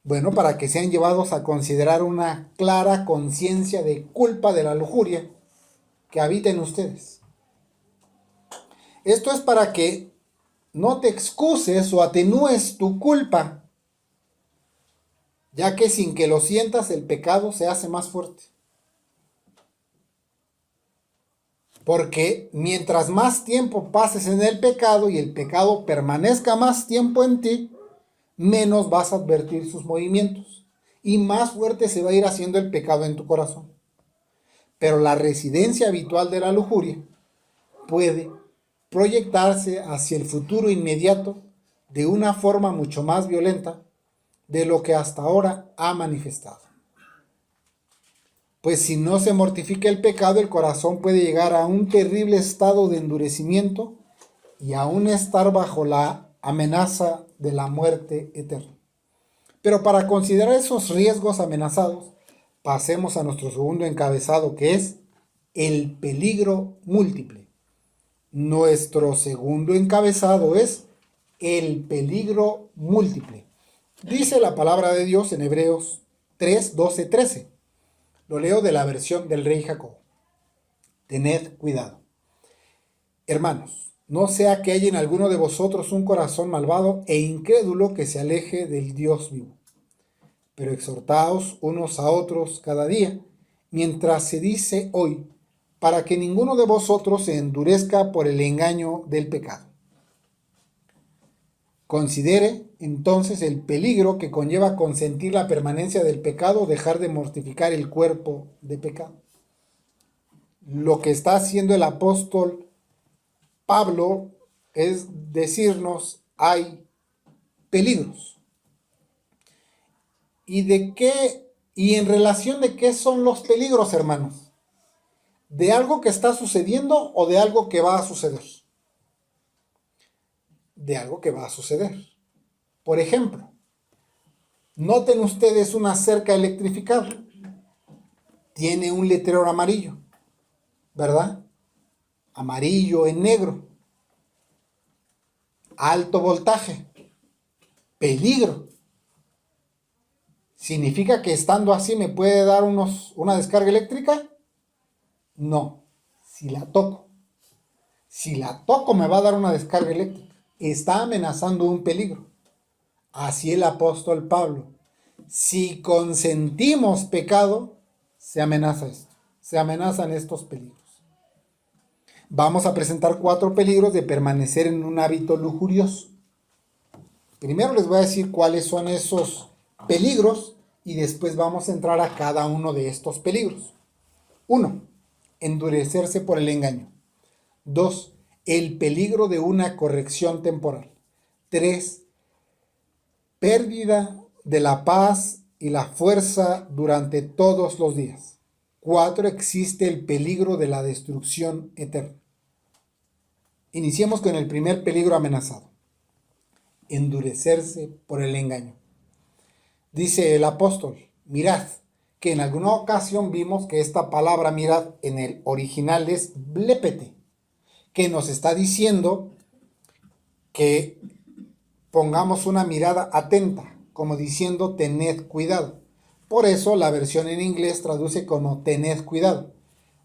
Bueno, para que sean llevados a considerar una clara conciencia de culpa de la lujuria que habita en ustedes. Esto es para que no te excuses o atenúes tu culpa ya que sin que lo sientas el pecado se hace más fuerte. Porque mientras más tiempo pases en el pecado y el pecado permanezca más tiempo en ti, menos vas a advertir sus movimientos y más fuerte se va a ir haciendo el pecado en tu corazón. Pero la residencia habitual de la lujuria puede proyectarse hacia el futuro inmediato de una forma mucho más violenta de lo que hasta ahora ha manifestado. Pues si no se mortifica el pecado, el corazón puede llegar a un terrible estado de endurecimiento y aún estar bajo la amenaza de la muerte eterna. Pero para considerar esos riesgos amenazados, pasemos a nuestro segundo encabezado, que es el peligro múltiple. Nuestro segundo encabezado es el peligro múltiple. Dice la palabra de Dios en Hebreos 3, 12, 13. Lo leo de la versión del rey Jacob. Tened cuidado, hermanos, no sea que haya en alguno de vosotros un corazón malvado e incrédulo que se aleje del Dios vivo. Pero exhortaos unos a otros cada día, mientras se dice hoy, para que ninguno de vosotros se endurezca por el engaño del pecado. Considere entonces el peligro que conlleva consentir la permanencia del pecado o dejar de mortificar el cuerpo de pecado. Lo que está haciendo el apóstol Pablo es decirnos, hay peligros. ¿Y en relación de qué son los peligros, hermanos? ¿De algo que está sucediendo o de algo que va a suceder? De algo que va a suceder. Por ejemplo, noten ustedes una cerca electrificada. Tiene un letrero amarillo, ¿verdad? Amarillo en negro. Alto voltaje. Peligro. ¿Significa que estando así me puede dar una descarga eléctrica? No, si la toco. Si la toco me va a dar una descarga eléctrica. Está amenazando un peligro. Así el apóstol Pablo. Si consentimos pecado, se amenaza esto. Se amenazan estos peligros. Vamos a presentar 4 peligros de permanecer en un hábito lujurioso. Primero les voy a decir cuáles son esos peligros y después vamos a entrar a cada uno de estos peligros. 1. Endurecerse por el engaño. 2. El peligro de una corrección temporal. 3. Pérdida de la paz y la fuerza durante todos los días. 4. Existe el peligro de la destrucción eterna. Iniciemos con el primer peligro amenazado. Endurecerse por el engaño. Dice el apóstol, mirad, que en alguna ocasión vimos que esta palabra mirad en el original es blépete, que nos está diciendo que pongamos una mirada atenta, como diciendo tened cuidado. Por eso la versión en inglés traduce como tened cuidado.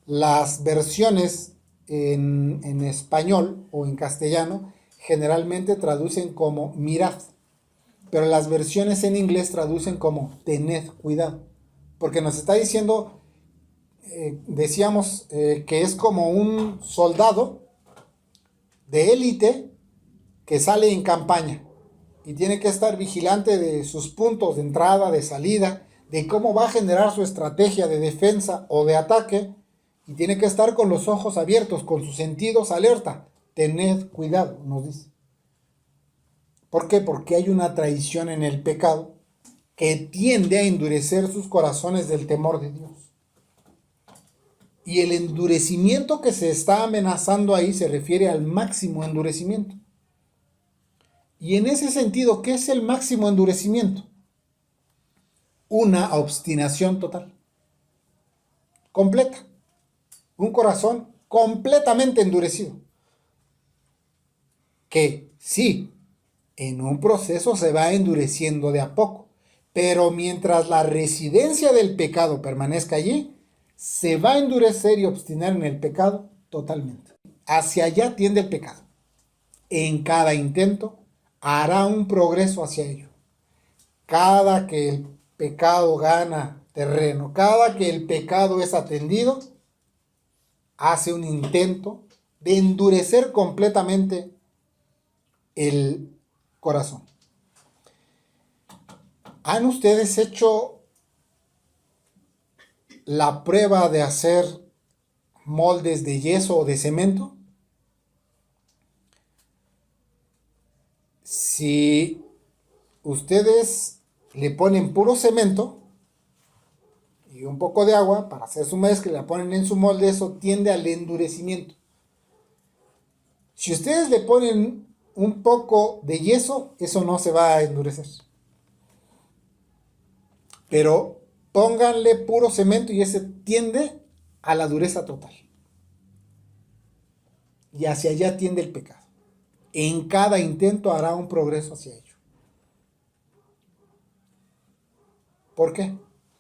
Las versiones en español o en castellano generalmente traducen como mirad, pero las versiones en inglés traducen como tened cuidado, porque nos está diciendo, decíamos que es como un soldado de élite que sale en campaña y tiene que estar vigilante de sus puntos de entrada, de salida, de cómo va a generar su estrategia de defensa o de ataque, y tiene que estar con los ojos abiertos, con sus sentidos alerta. Tened cuidado, nos dice. ¿Por qué? Porque hay una traición en el pecado que tiende a endurecer sus corazones del temor de Dios. Y el endurecimiento que se está amenazando ahí se refiere al máximo endurecimiento. Y en ese sentido, ¿qué es el máximo endurecimiento? Una obstinación total, completa. Un corazón completamente endurecido. Que sí, en un proceso se va endureciendo de a poco, pero mientras la residencia del pecado permanezca allí, se va a endurecer y obstinar en el pecado totalmente. Hacia allá tiende el pecado. En cada intento hará un progreso hacia ello. Cada que el pecado gana terreno, cada que el pecado es atendido, hace un intento de endurecer completamente el corazón. ¿Han ustedes hecho la prueba de hacer moldes de yeso o de cemento? Si ustedes le ponen puro cemento y un poco de agua para hacer su mezcla y la ponen en su molde, eso tiende al endurecimiento. Si ustedes le ponen un poco de yeso, eso no se va a endurecer. Pero pónganle puro cemento y ese tiende a la dureza total. Y hacia allá tiende el pecado. En cada intento hará un progreso hacia ello. ¿Por qué?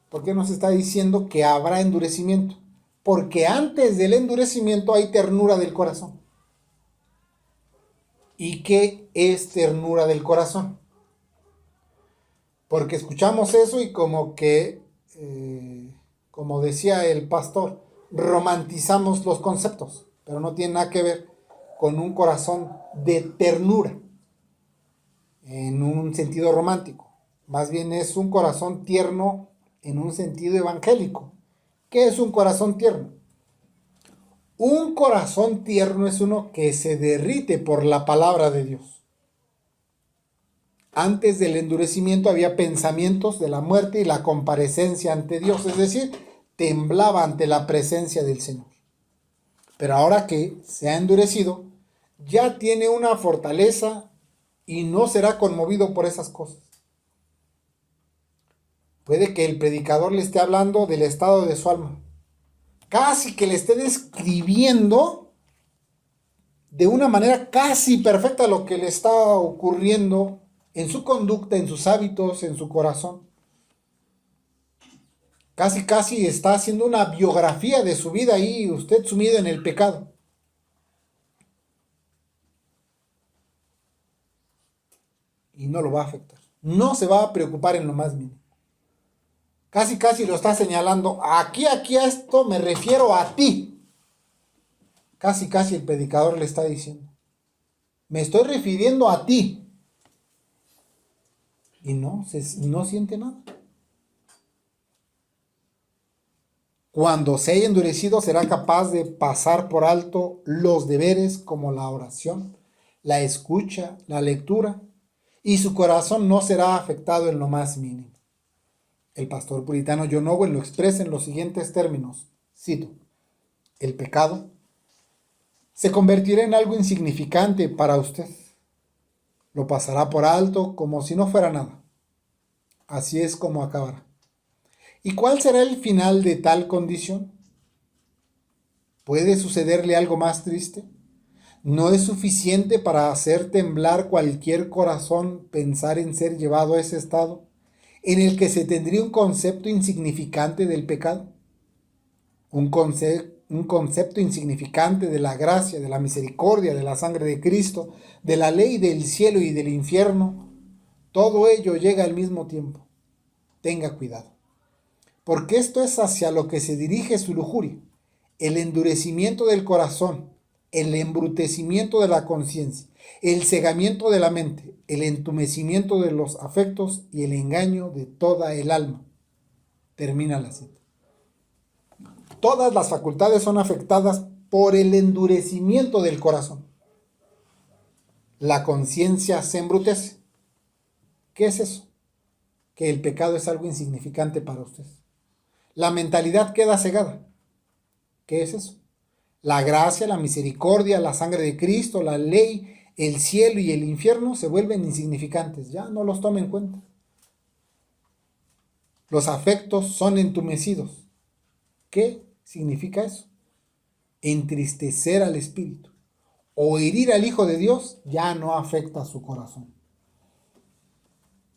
¿Por qué nos está diciendo que habrá endurecimiento? Porque antes del endurecimiento hay ternura del corazón. ¿Y qué es ternura del corazón? Porque escuchamos eso y como que, como decía el pastor, romantizamos los conceptos, pero no tiene nada que ver con un corazón de ternura, en un sentido romántico. Más bien es un corazón tierno en un sentido evangélico. ¿Qué es un corazón tierno? Un corazón tierno es uno que se derrite por la palabra de Dios. Antes del endurecimiento había pensamientos de la muerte y la comparecencia ante Dios, es decir, temblaba ante la presencia del Señor. Pero ahora que se ha endurecido, ya tiene una fortaleza y no será conmovido por esas cosas. Puede que el predicador le esté hablando del estado de su alma, casi que le esté describiendo de una manera casi perfecta lo que le está ocurriendo en su conducta, en sus hábitos, en su corazón. Casi está haciendo una biografía de su vida ahí, usted sumido en el pecado. Y no lo va a afectar. No se va a preocupar en lo más mínimo. Casi lo está señalando. Aquí a esto me refiero a ti. Casi el predicador le está diciendo. Me estoy refiriendo a ti. Y no siente nada. Cuando se haya endurecido, será capaz de pasar por alto los deberes como la oración, la escucha, la lectura, y su corazón no será afectado en lo más mínimo. El pastor puritano John Owen lo expresa en los siguientes términos. Cito: el pecado se convertirá en algo insignificante para usted. Lo pasará por alto como si no fuera nada. Así es como acabará. ¿Y cuál será el final de tal condición? ¿Puede sucederle algo más triste? ¿No es suficiente para hacer temblar cualquier corazón pensar en ser llevado a ese estado, en el que se tendría un concepto insignificante del pecado? Un concepto insignificante de la gracia, de la misericordia, de la sangre de Cristo, de la ley del cielo y del infierno. Todo ello llega al mismo tiempo. Tenga cuidado. Porque esto es hacia lo que se dirige su lujuria, el endurecimiento del corazón, el embrutecimiento de la conciencia, el cegamiento de la mente, el entumecimiento de los afectos y el engaño de toda el alma. Termina la cita. Todas las facultades son afectadas por el endurecimiento del corazón. La conciencia se embrutece. ¿Qué es eso? Que el pecado es algo insignificante para usted. La mentalidad queda cegada. ¿Qué es eso? La gracia, la misericordia, la sangre de Cristo, la ley, el cielo y el infierno se vuelven insignificantes. Ya no los toma en cuenta. Los afectos son entumecidos. ¿Qué significa eso? Entristecer al espíritu o herir al Hijo de Dios ya no afecta a su corazón.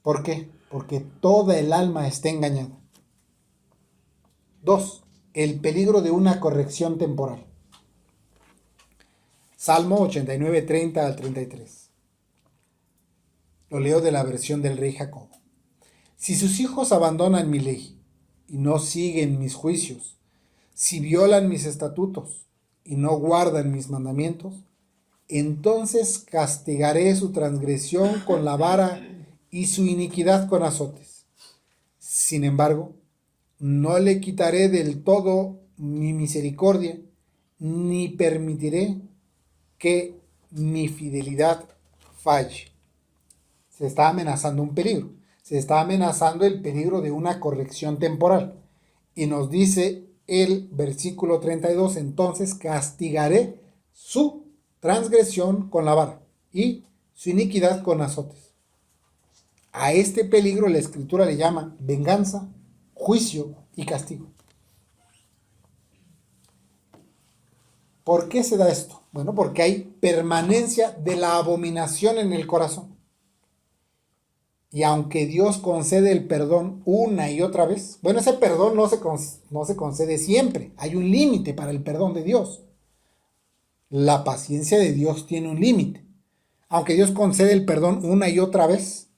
¿Por qué? Porque toda el alma está engañada. 2. El peligro de una corrección temporal. Salmo 89, 30 al 33. Lo leo de la versión del Rey Jacobo. Si sus hijos abandonan mi ley y no siguen mis juicios, si violan mis estatutos y no guardan mis mandamientos, entonces castigaré su transgresión con la vara y su iniquidad con azotes. Sin embargo, no le quitaré del todo mi misericordia, ni permitiré que mi fidelidad falle. Se está amenazando un peligro. Se está amenazando el peligro de una corrección temporal. Y nos dice el versículo 32, entonces castigaré su transgresión con la vara y su iniquidad con azotes. A este peligro la Escritura le llama venganza, juicio y castigo. ¿Por qué se da esto? Bueno, porque hay permanencia de la abominación en el corazón. Y aunque Dios concede el perdón una y otra vez, bueno, ese perdón no se concede siempre. Hay un límite para el perdón de Dios. La paciencia de Dios tiene un límite. Aunque Dios concede el perdón una y otra vez,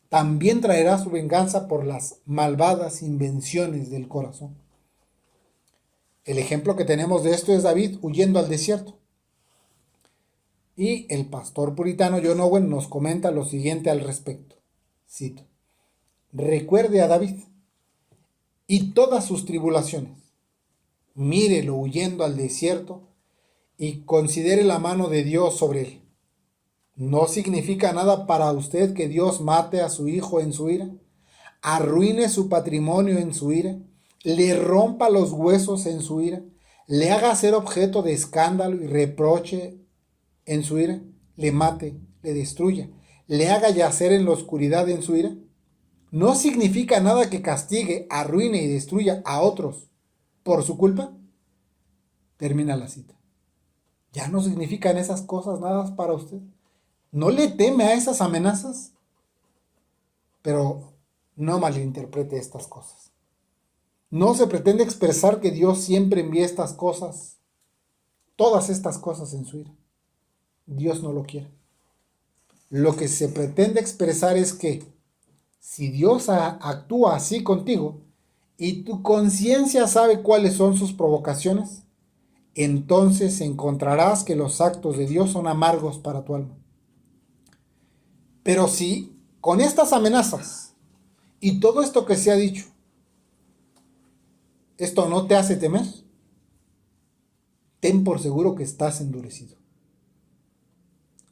también traerá su venganza por las malvadas invenciones del corazón. El ejemplo que tenemos de esto es David huyendo al desierto. Y el pastor puritano John Owen nos comenta lo siguiente al respecto. Cito: recuerde a David y todas sus tribulaciones. Mírelo huyendo al desierto y considere la mano de Dios sobre él. ¿No significa nada para usted que Dios mate a su hijo en su ira? Arruine su patrimonio en su ira, le rompa los huesos en su ira, le haga ser objeto de escándalo y reproche en su ira, le mate, le destruya, le haga yacer en la oscuridad en su ira. ¿No significa nada que castigue, arruine y destruya a otros por su culpa? Termina la cita. ¿Ya no significan esas cosas nada para usted? ¿No le teme a esas amenazas? Pero no malinterprete estas cosas. No se pretende expresar que Dios siempre envía estas cosas, todas estas cosas en su ira. Dios no lo quiere. Lo que se pretende expresar es que si Dios actúa así contigo y tu conciencia sabe cuáles son sus provocaciones, entonces encontrarás que los actos de Dios son amargos para tu alma. Pero si con estas amenazas y todo esto que se ha dicho, esto no te hace temer, ten por seguro que estás endurecido.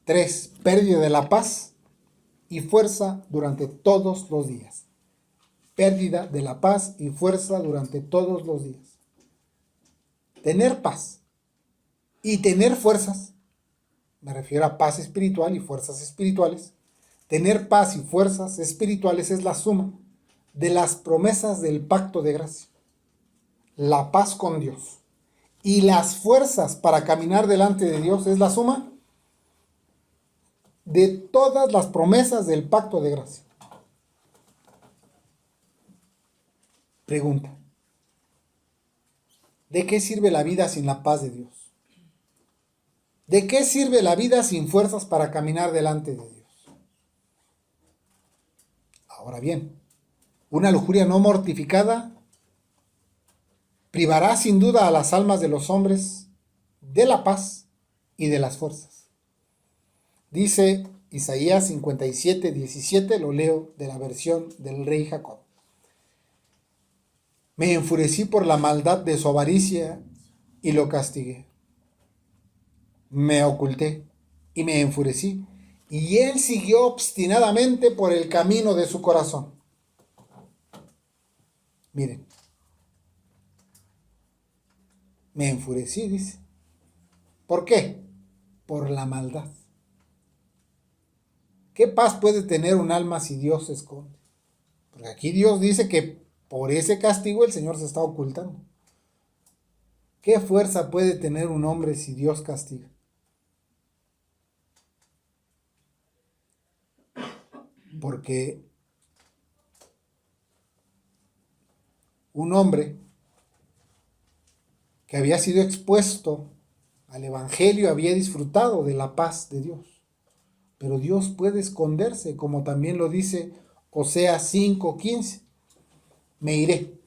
3. Pérdida de la paz y fuerza durante todos los días. Pérdida de la paz y fuerza durante todos los días. Tener paz y tener fuerzas, me refiero a paz espiritual y fuerzas espirituales. Tener paz y fuerzas espirituales es la suma de las promesas del pacto de gracia. La paz con Dios y las fuerzas para caminar delante de Dios es la suma de todas las promesas del pacto de gracia. Pregunta: ¿de qué sirve la vida sin la paz de Dios? ¿De qué sirve la vida sin fuerzas para caminar delante de Dios? Ahora bien, una lujuria no mortificada privará sin duda a las almas de los hombres de la paz y de las fuerzas. Dice Isaías 57:17, lo leo de la versión del rey Jacob. Me enfurecí por la maldad de su avaricia y lo castigué. Me oculté y me enfurecí, y él siguió obstinadamente por el camino de su corazón. Miren, me enfurecí, dice. ¿Por qué? Por la maldad. ¿Qué paz puede tener un alma si Dios se esconde? Porque aquí Dios dice que por ese castigo el Señor se está ocultando. ¿Qué fuerza puede tener un hombre si Dios castiga? Porque un hombre que había sido expuesto al Evangelio había disfrutado de la paz de Dios. Pero Dios puede esconderse, como también lo dice Oseas 5:15. Me iré.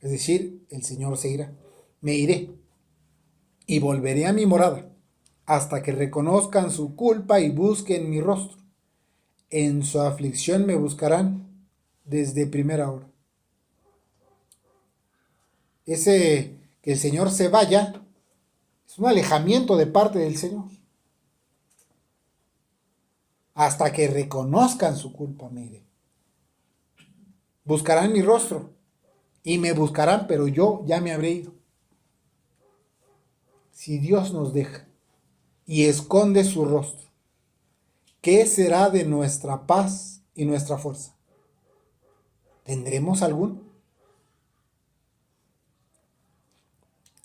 Es decir, el Señor se irá. Me iré y volveré a mi morada hasta que reconozcan su culpa y busquen mi rostro. En su aflicción me buscarán desde primera hora. Ese que el Señor se vaya es un alejamiento de parte del Señor. Hasta que reconozcan su culpa, mire. Buscarán mi rostro y me buscarán, pero yo ya me habré ido. Si Dios nos deja y esconde su rostro, ¿qué será de nuestra paz y nuestra fuerza? ¿Tendremos alguno?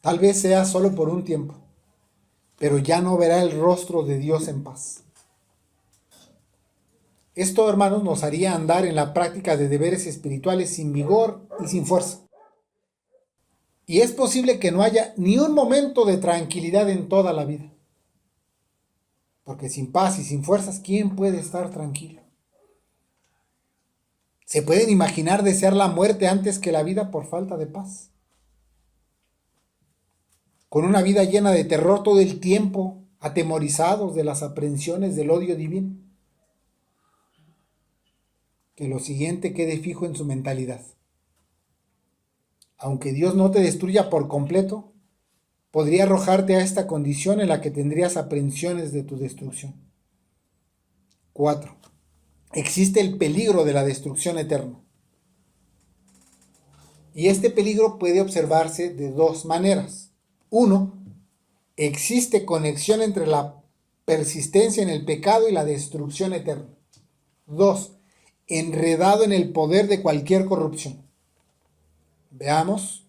Tal vez sea solo por un tiempo, pero ya no verá el rostro de Dios en paz. Esto, hermanos, nos haría andar en la práctica de deberes espirituales sin vigor y sin fuerza. Y es posible que no haya ni un momento de tranquilidad en toda la vida. Porque sin paz y sin fuerzas, ¿quién puede estar tranquilo? ¿Se pueden imaginar desear la muerte antes que la vida por falta de paz? Con una vida llena de terror todo el tiempo, atemorizados de las aprensiones del odio divino. Que lo siguiente quede fijo en su mentalidad. Aunque Dios no te destruya por completo, podría arrojarte a esta condición en la que tendrías aprensiones de tu destrucción. 4. Existe el peligro de la destrucción eterna. Y este peligro puede observarse de dos maneras. 1. Existe conexión entre la persistencia en el pecado y la destrucción eterna. 2. Enredado en el poder de cualquier corrupción. Veamos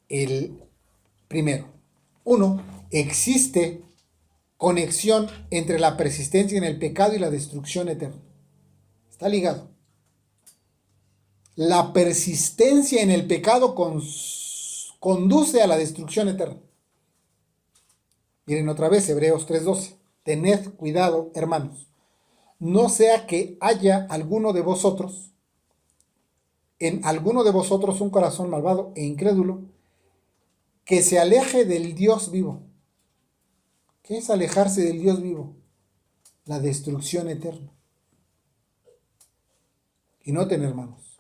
el primero. 1. Existe conexión entre la persistencia en el pecado y la destrucción eterna. Está ligado. La persistencia en el pecado conduce a la destrucción eterna. Miren otra vez Hebreos 3:12. Tened cuidado, hermanos, no sea que haya en alguno de vosotros un corazón malvado e incrédulo que se aleje del Dios vivo. ¿Qué es alejarse del Dios vivo? La destrucción eterna. Y noten, hermanos,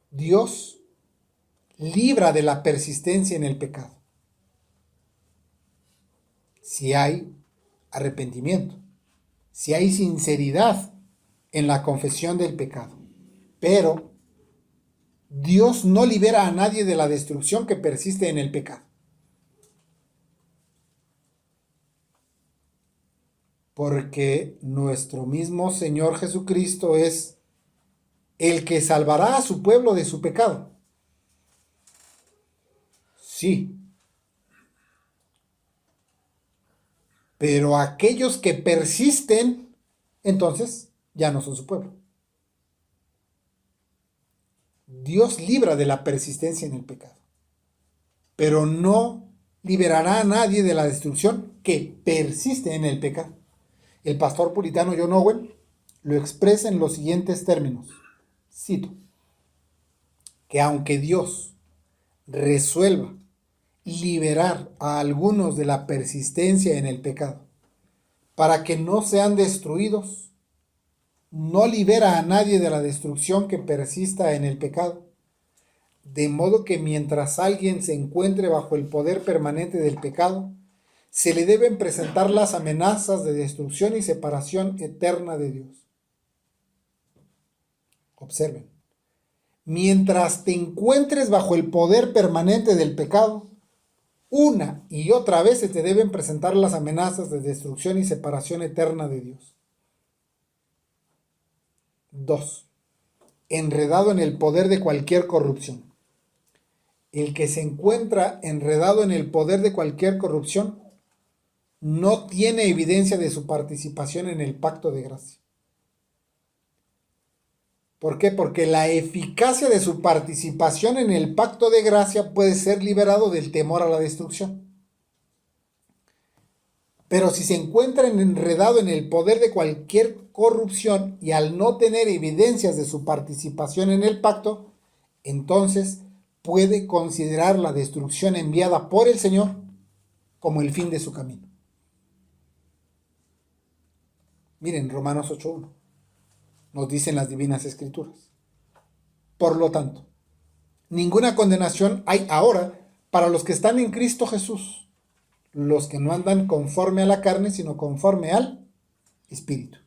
Dios libra de la persistencia en el pecado si hay arrepentimiento, si hay sinceridad en la confesión del pecado. Pero Dios no libera a nadie de la destrucción que persiste en el pecado. Porque nuestro mismo Señor Jesucristo es el que salvará a su pueblo de su pecado. Sí. Pero aquellos que persisten, entonces ya no son su pueblo. Dios libra de la persistencia en el pecado, pero no liberará a nadie de la destrucción que persiste en el pecado. El pastor puritano John Owen lo expresa en los siguientes términos. Cito: que aunque Dios resuelva liberar a algunos de la persistencia en el pecado para que no sean destruidos, no libera a nadie de la destrucción que persista en el pecado, de modo que mientras alguien se encuentre bajo el poder permanente del pecado, se le deben presentar las amenazas de destrucción y separación eterna de Dios. Observen, mientras te encuentres bajo el poder permanente del pecado, una y otra vez se te deben presentar las amenazas de destrucción y separación eterna de Dios. 2. Enredado en el poder de cualquier corrupción. El que se encuentra enredado en el poder de cualquier corrupción no tiene evidencia de su participación en el pacto de gracia. ¿Por qué? Porque la eficacia de su participación en el pacto de gracia puede ser liberado del temor a la destrucción. Pero si se encuentra enredado en el poder de cualquier corrupción y al no tener evidencias de su participación en el pacto, entonces puede considerar la destrucción enviada por el Señor como el fin de su camino. Miren, Romanos 8:1 nos dicen las divinas escrituras. Por lo tanto, ninguna condenación hay ahora para los que están en Cristo Jesús, los que no andan conforme a la carne, sino conforme al Espíritu.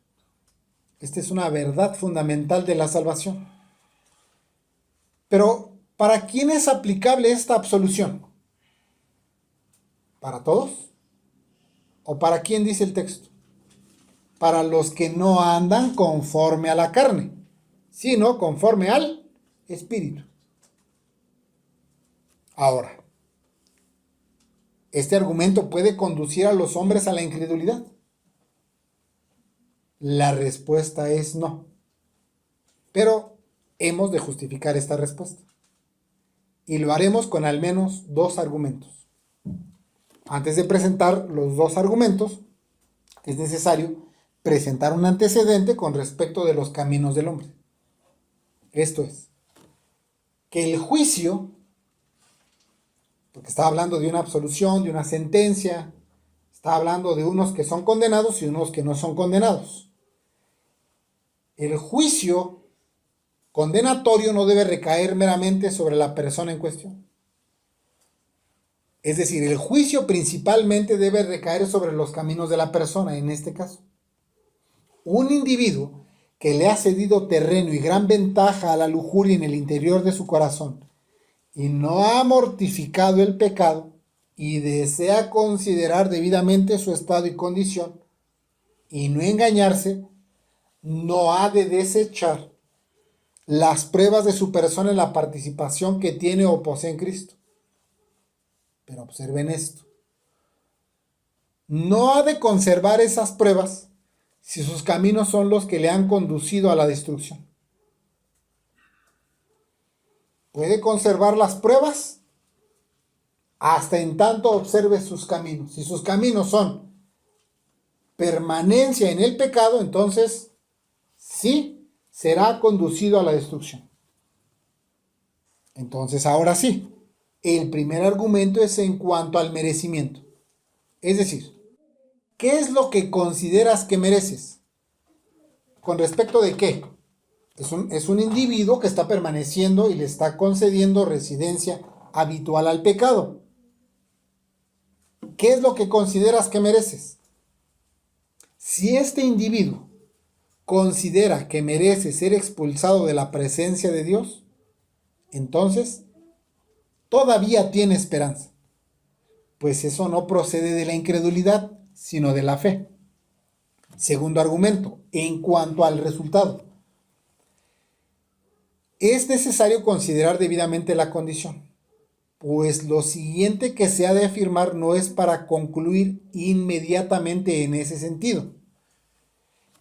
Esta es una verdad fundamental de la salvación. Pero, ¿para quién es aplicable esta absolución? ¿Para todos? ¿O para quién dice el texto? Para los que no andan conforme a la carne, sino conforme al Espíritu. Ahora, ¿este argumento puede conducir a los hombres a la incredulidad? La respuesta es no. Pero hemos de justificar esta respuesta. Y lo haremos con al menos dos argumentos. Antes de presentar los dos argumentos, es necesario presentar un antecedente con respecto de los caminos del hombre. Esto es, que el juicio, porque está hablando de una absolución, de una sentencia, está hablando de unos que son condenados y unos que no son condenados. El juicio condenatorio no debe recaer meramente sobre la persona en cuestión. Es decir, el juicio principalmente debe recaer sobre los caminos de la persona, en este caso. Un individuo que le ha cedido terreno y gran ventaja a la lujuria en el interior de su corazón y no ha mortificado el pecado y desea considerar debidamente su estado y condición y no engañarse, no ha de desechar las pruebas de su persona en la participación que tiene o posee en Cristo. Pero observen esto. No ha de conservar esas pruebas si sus caminos son los que le han conducido a la destrucción. Puede conservar las pruebas hasta en tanto observe sus caminos. Si sus caminos son permanencia en el pecado, entonces sí será conducido a la destrucción. Entonces, ahora sí, el primer argumento es en cuanto al merecimiento. Es decir, ¿qué es lo que consideras que mereces? ¿Con respecto de qué? Es un individuo que está permaneciendo y le está concediendo residencia habitual al pecado. ¿Qué es lo que consideras que mereces? Si este individuo considera que merece ser expulsado de la presencia de Dios, entonces todavía tiene esperanza, pues eso no procede de la incredulidad, sino de la fe. Segundo argumento, en cuanto al resultado. Es necesario considerar debidamente la condición, pues lo siguiente que se ha de afirmar no es para concluir inmediatamente en ese sentido.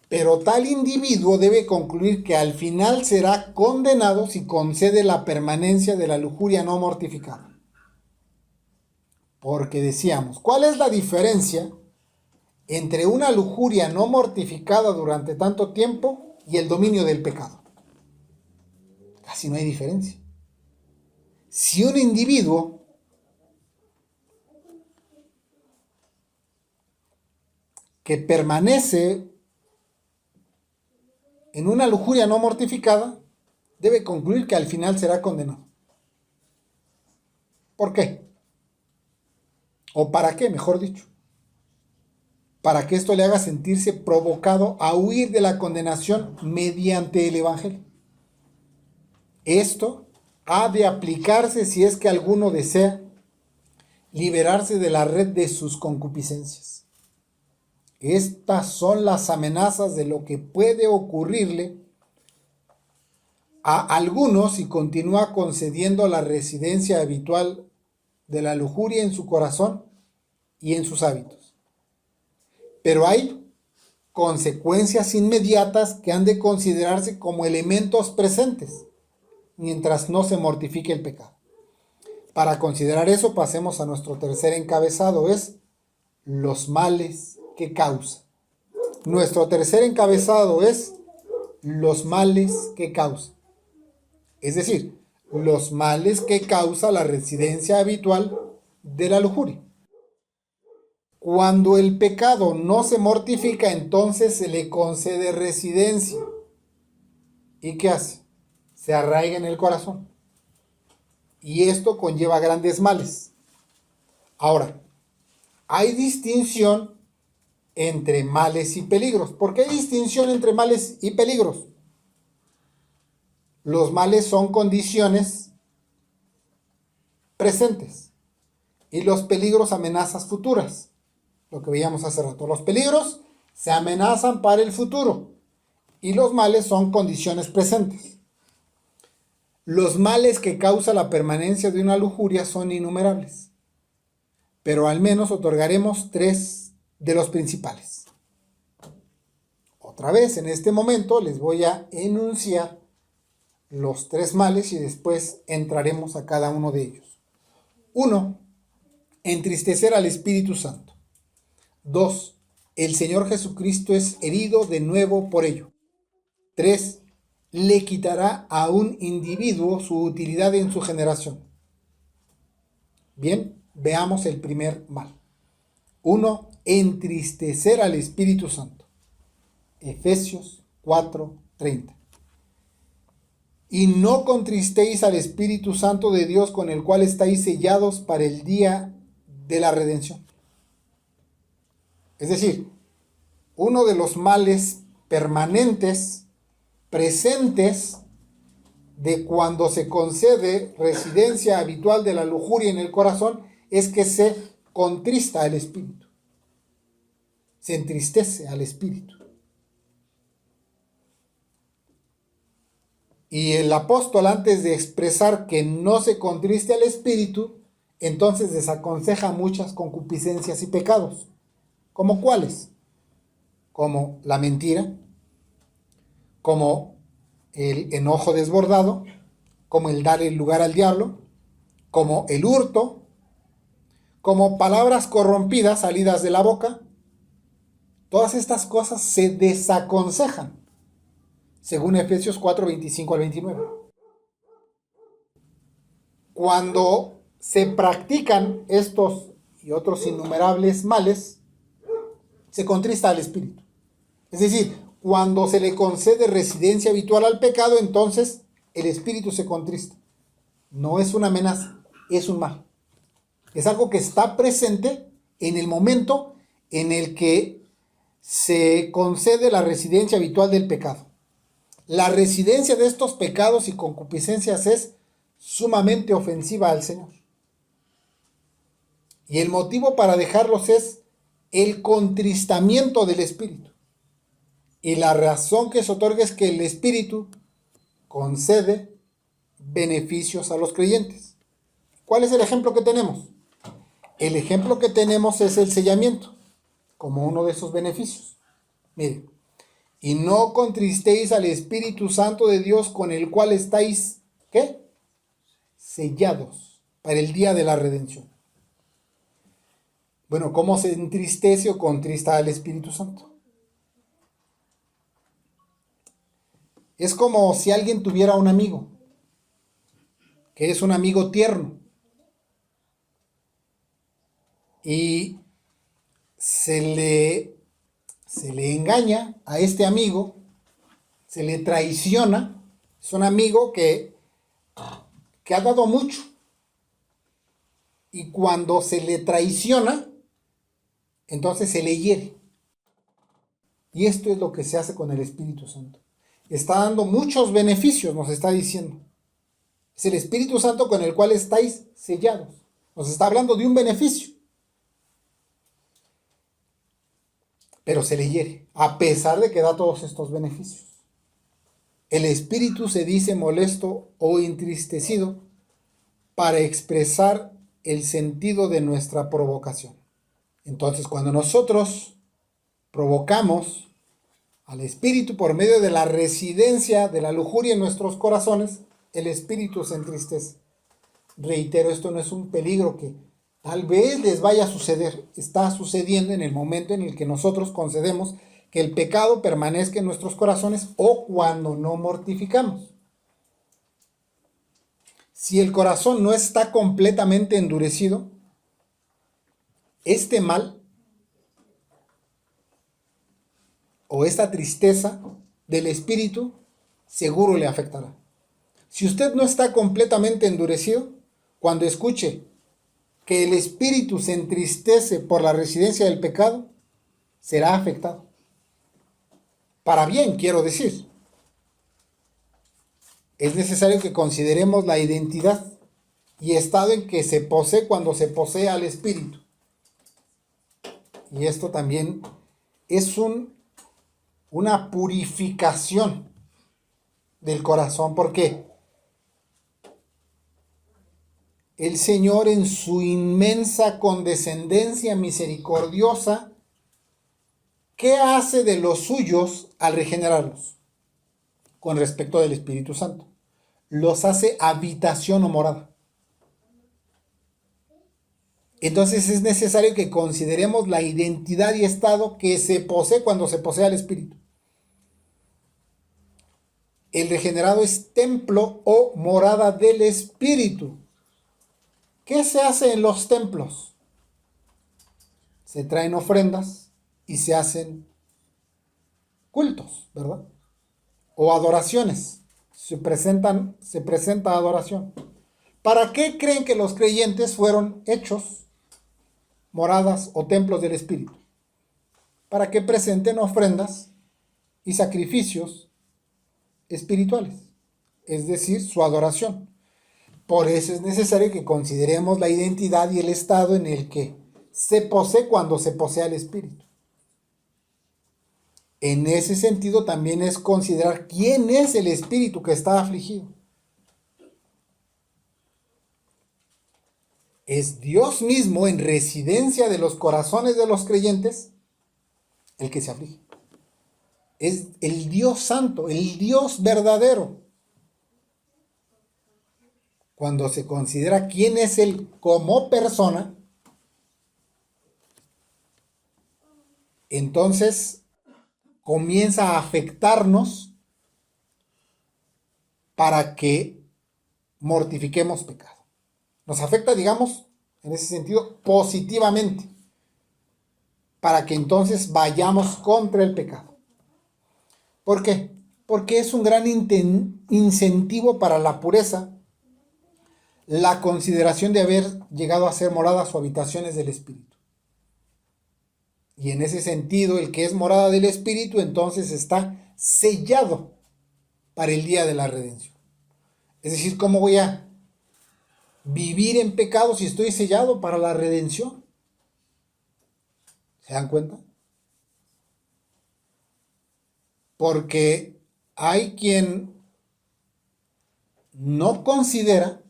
Pero tal individuo debe concluir que al final será condenado si concede la permanencia de la lujuria no mortificada. Porque decíamos, ¿cuál es la diferencia entre una lujuria no mortificada durante tanto tiempo y el dominio del pecado? Casi no hay diferencia. Si un individuo que permanece en una lujuria no mortificada debe concluir que al final será condenado. ¿Por qué? ¿O para qué, mejor dicho? Para que esto le haga sentirse provocado a huir de la condenación mediante el Evangelio. Esto ha de aplicarse si es que alguno desea liberarse de la red de sus concupiscencias. Estas son las amenazas de lo que puede ocurrirle a algunos si continúa concediendo la residencia habitual de la lujuria en su corazón y en sus hábitos. Pero hay consecuencias inmediatas que han de considerarse como elementos presentes mientras no se mortifique el pecado. Para considerar eso, pasemos a nuestro tercer encabezado, es los males que causa. Nuestro tercer encabezado es los males que causa. Es decir, los males que causa la residencia habitual de la lujuria. Cuando el pecado no se mortifica, entonces se le concede residencia. ¿Y qué hace? Se arraiga en el corazón. Y esto conlleva grandes males. Ahora, hay distinción entre males y peligros. ¿Por qué hay distinción entre males y peligros? Los males son condiciones presentes y los peligros amenazas futuras. Lo que veíamos hace rato. Los peligros se amenazan para el futuro y los males son condiciones presentes. Los males que causa la permanencia de una lujuria son innumerables, pero al menos otorgaremos 3 de los principales. Otra vez, en este momento les voy a enunciar los 3 males y después entraremos a cada uno de ellos. 1. Entristecer al Espíritu Santo. 2. El Señor Jesucristo es herido de nuevo por ello. 3. Le quitará a un individuo su utilidad en su generación. Bien, veamos el primer mal. 1. Entristecer al Espíritu Santo. Efesios 4:30. Y no contristéis al Espíritu Santo de Dios, con el cual estáis sellados para el día de la redención. Es decir, uno de los males permanentes, presentes, de cuando se concede residencia habitual de la lujuria en el corazón, es que se contrista al espíritu. Se entristece al espíritu. Y el apóstol, antes de expresar que no se contriste al espíritu, entonces desaconseja muchas concupiscencias y pecados. ¿Como cuáles? Como la mentira, como el enojo desbordado, como el dar el lugar al diablo, como el hurto, como palabras corrompidas salidas de la boca. Todas estas cosas se desaconsejan, según Efesios 4:25 al 29. Cuando se practican estos y otros innumerables males, se contrista al espíritu. Es decir, cuando se le concede residencia habitual al pecado, entonces el espíritu se contrista. No es una amenaza, es un mal. Es algo que está presente en el momento en el que se concede la residencia habitual del pecado. La residencia de estos pecados y concupiscencias es sumamente ofensiva al Señor. Y el motivo para dejarlos es el contristamiento del espíritu. Y la razón que se otorga es que el espíritu concede beneficios a los creyentes. ¿Cuál es el ejemplo que tenemos? El ejemplo que tenemos es el sellamiento, como uno de esos beneficios. Mire, y no contristéis al Espíritu Santo de Dios, con el cual estáis, ¿qué? Sellados para el día de la redención. Bueno, ¿cómo se entristece o contrista al Espíritu Santo? Es como si alguien tuviera un amigo, que es un amigo tierno, y se le engaña a este amigo, se le traiciona. Es un amigo que ha dado mucho, y cuando se le traiciona, entonces se le hiere. Y esto es lo que se hace con el Espíritu Santo. Está dando muchos beneficios, nos está diciendo. Es el Espíritu Santo con el cual estáis sellados. Nos está hablando de un beneficio. Pero se le hiere, a pesar de que da todos estos beneficios. El espíritu se dice molesto o entristecido para expresar el sentido de nuestra provocación. Entonces, cuando nosotros provocamos al espíritu por medio de la residencia de la lujuria en nuestros corazones, el espíritu se entristece. Reitero, esto no es un peligro que Tal vez les vaya a suceder, está sucediendo en el momento en el que nosotros concedemos que el pecado permanezca en nuestros corazones o cuando no mortificamos. Si el corazón no está completamente endurecido, este mal o esta tristeza del espíritu seguro le afectará. Si usted no está completamente endurecido, cuando escuche que el espíritu se entristece por la residencia del pecado, será afectado. Para bien, quiero decir. Es necesario que consideremos la identidad y estado en que se posee cuando se posee al espíritu. Y esto también es una purificación del corazón, porque el Señor en su inmensa condescendencia misericordiosa, ¿qué hace de los suyos al regenerarlos? Con respecto del Espíritu Santo, los hace habitación o morada. Entonces es necesario que consideremos la identidad y estado que se posee cuando se posee al Espíritu. El regenerado es templo o morada del Espíritu. ¿Qué se hace en los templos? Se traen ofrendas y se hacen cultos, ¿verdad? O adoraciones. Se presenta adoración. ¿Para qué creen que los creyentes fueron hechos moradas o templos del Espíritu? Para que presenten ofrendas y sacrificios espirituales, es decir, su adoración. Por eso es necesario que consideremos la identidad y el estado en el que se posee cuando se posee al Espíritu. En ese sentido también es considerar quién es el espíritu que está afligido. Es Dios mismo en residencia de los corazones de los creyentes el que se aflige. Es el Dios santo, el Dios verdadero. Cuando se considera quién es Él como persona, entonces comienza a afectarnos para que mortifiquemos pecado. Nos afecta, digamos, en ese sentido, positivamente, para que entonces vayamos contra el pecado. ¿Por qué? Porque es un gran incentivo para la pureza la consideración de haber llegado a ser moradas o habitaciones del Espíritu. Y en ese sentido, el que es morada del Espíritu, entonces está sellado para el día de la redención. Es decir, ¿cómo voy a vivir en pecado si estoy sellado para la redención? ¿Se dan cuenta? Porque hay quien no considera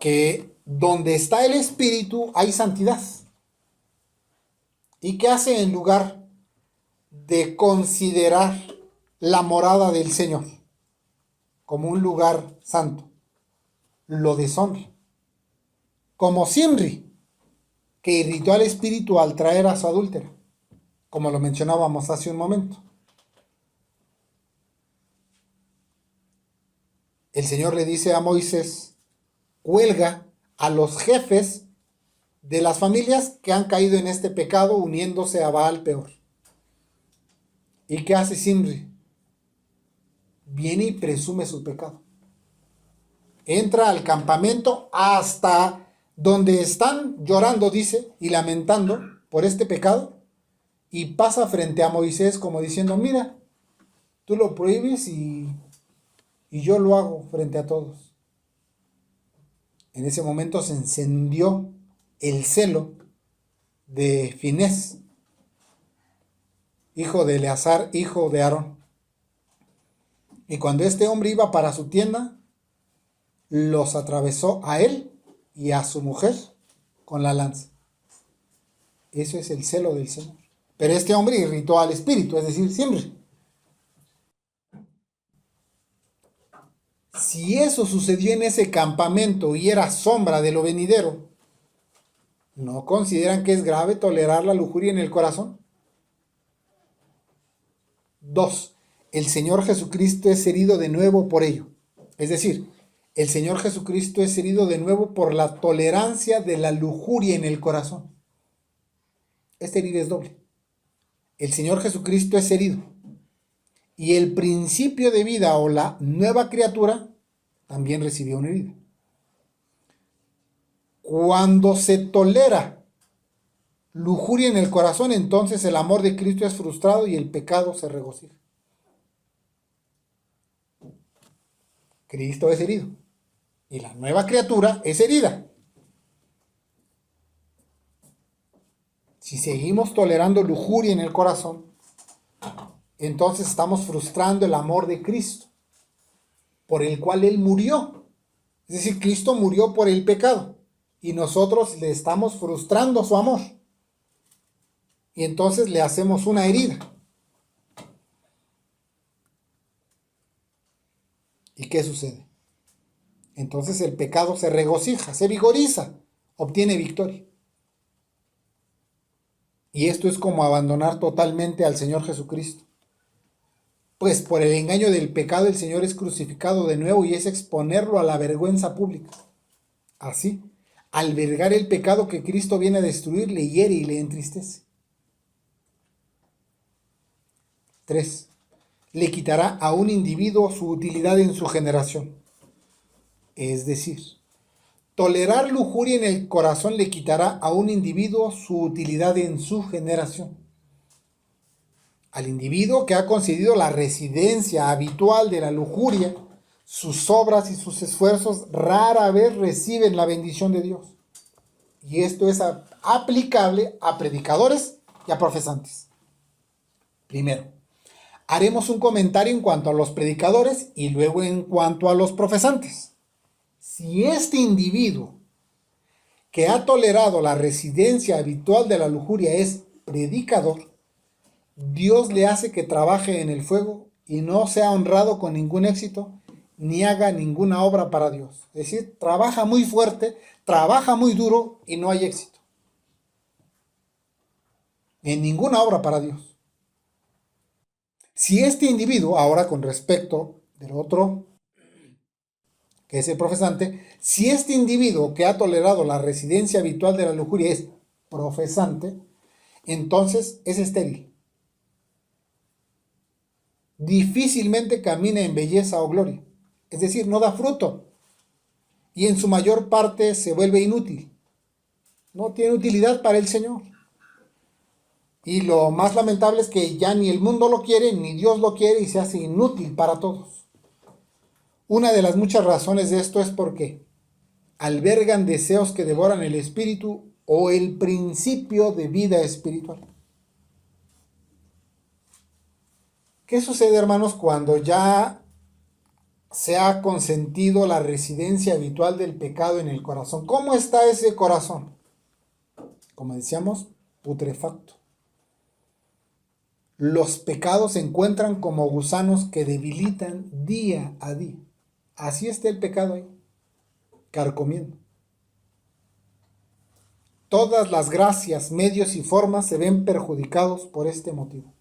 que donde está el Espíritu hay santidad. ¿Y qué hace en lugar de considerar la morada del Señor como un lugar santo? Lo deshonra. Como Simri, que irritó al Espíritu al traer a su adúltera, como lo mencionábamos hace un momento. El Señor le dice a Moisés: cuelga a los jefes de las familias que han caído en este pecado uniéndose a Baal peor. ¿Y qué hace Simri? Viene y presume su pecado. Entra al campamento hasta donde están llorando, dice, y lamentando por este pecado, y pasa frente a Moisés como diciendo: mira, tú lo prohíbes y yo lo hago frente a todos. En ese momento se encendió el celo de Finés, hijo de Eleazar, hijo de Aarón. Y cuando este hombre iba para su tienda, los atravesó a él y a su mujer con la lanza. Eso es el celo del Señor. Pero este hombre irritó al Espíritu, es decir, siempre. Si eso sucedió en ese campamento y era sombra de lo venidero, ¿no consideran que es grave tolerar la lujuria en el corazón? 2. El Señor Jesucristo es herido de nuevo por ello. Es decir, el Señor Jesucristo es herido de nuevo por la tolerancia de la lujuria en el corazón. Esta herida es doble. El Señor Jesucristo es herido. Y el principio de vida o la nueva criatura también recibió una herida. Cuando se tolera lujuria en el corazón, entonces el amor de Cristo es frustrado y el pecado se regocija. Cristo es herido y la nueva criatura es herida. Si seguimos tolerando lujuria en el corazón, entonces estamos frustrando el amor de Cristo, por el cual Él murió. Es decir, Cristo murió por el pecado y nosotros le estamos frustrando su amor. Y entonces le hacemos una herida. ¿Y qué sucede? Entonces el pecado se regocija, se vigoriza, obtiene victoria. Y esto es como abandonar totalmente al Señor Jesucristo. Pues por el engaño del pecado el Señor es crucificado de nuevo y es exponerlo a la vergüenza pública. Así, albergar el pecado que Cristo viene a destruir le hiere y le entristece. 3. Le quitará a un individuo su utilidad en su generación. Es decir, tolerar lujuria en el corazón le quitará a un individuo su utilidad en su generación. Al individuo que ha concedido la residencia habitual de la lujuria, sus obras y sus esfuerzos rara vez reciben la bendición de Dios. Y esto es aplicable a predicadores y a profesantes. Primero, haremos un comentario en cuanto a los predicadores y luego en cuanto a los profesantes. Si este individuo que ha tolerado la residencia habitual de la lujuria es predicador, Dios le hace que trabaje en el fuego y no sea honrado con ningún éxito, ni haga ninguna obra para Dios. Es decir, trabaja muy fuerte, trabaja muy duro y no hay éxito. En ninguna obra para Dios. Si este individuo, ahora con respecto del otro, que es el profesante, si este individuo que ha tolerado la residencia habitual de la lujuria es profesante, entonces es estéril. Difícilmente camina en belleza o gloria, es decir, no da fruto y en su mayor parte se vuelve inútil, no tiene utilidad para el Señor. Y lo más lamentable es que ya ni el mundo lo quiere, ni Dios lo quiere y se hace inútil para todos. Una de las muchas razones de esto es porque albergan deseos que devoran el espíritu o el principio de vida espiritual. ¿Qué sucede, hermanos, cuando ya se ha consentido la residencia habitual del pecado en el corazón? ¿Cómo está ese corazón? Como decíamos, putrefacto. Los pecados se encuentran como gusanos que debilitan día a día. Así está el pecado ahí, carcomiendo. Todas las gracias, medios y formas se ven perjudicados por este motivo.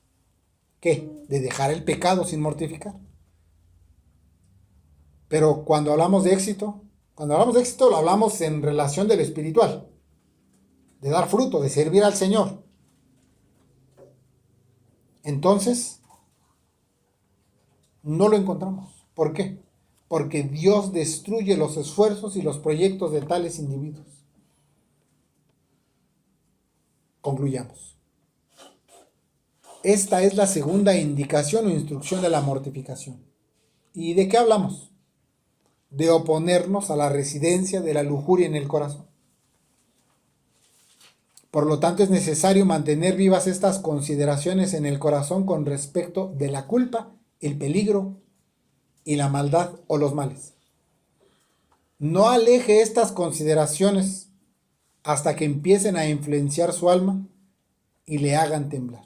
¿Qué? De dejar el pecado sin mortificar. Pero cuando hablamos de éxito lo hablamos en relación de lo espiritual, de dar fruto, de servir al Señor. Entonces, no lo encontramos. ¿Por qué? Porque Dios destruye los esfuerzos y los proyectos de tales individuos. Concluyamos. Esta es la segunda indicación o instrucción de la mortificación. ¿Y de qué hablamos? De oponernos a la residencia de la lujuria en el corazón. Por lo tanto, es necesario mantener vivas estas consideraciones en el corazón con respecto de la culpa, el peligro y la maldad o los males. No aleje estas consideraciones hasta que empiecen a influenciar su alma y le hagan temblar.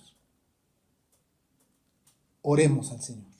Oremos al Señor.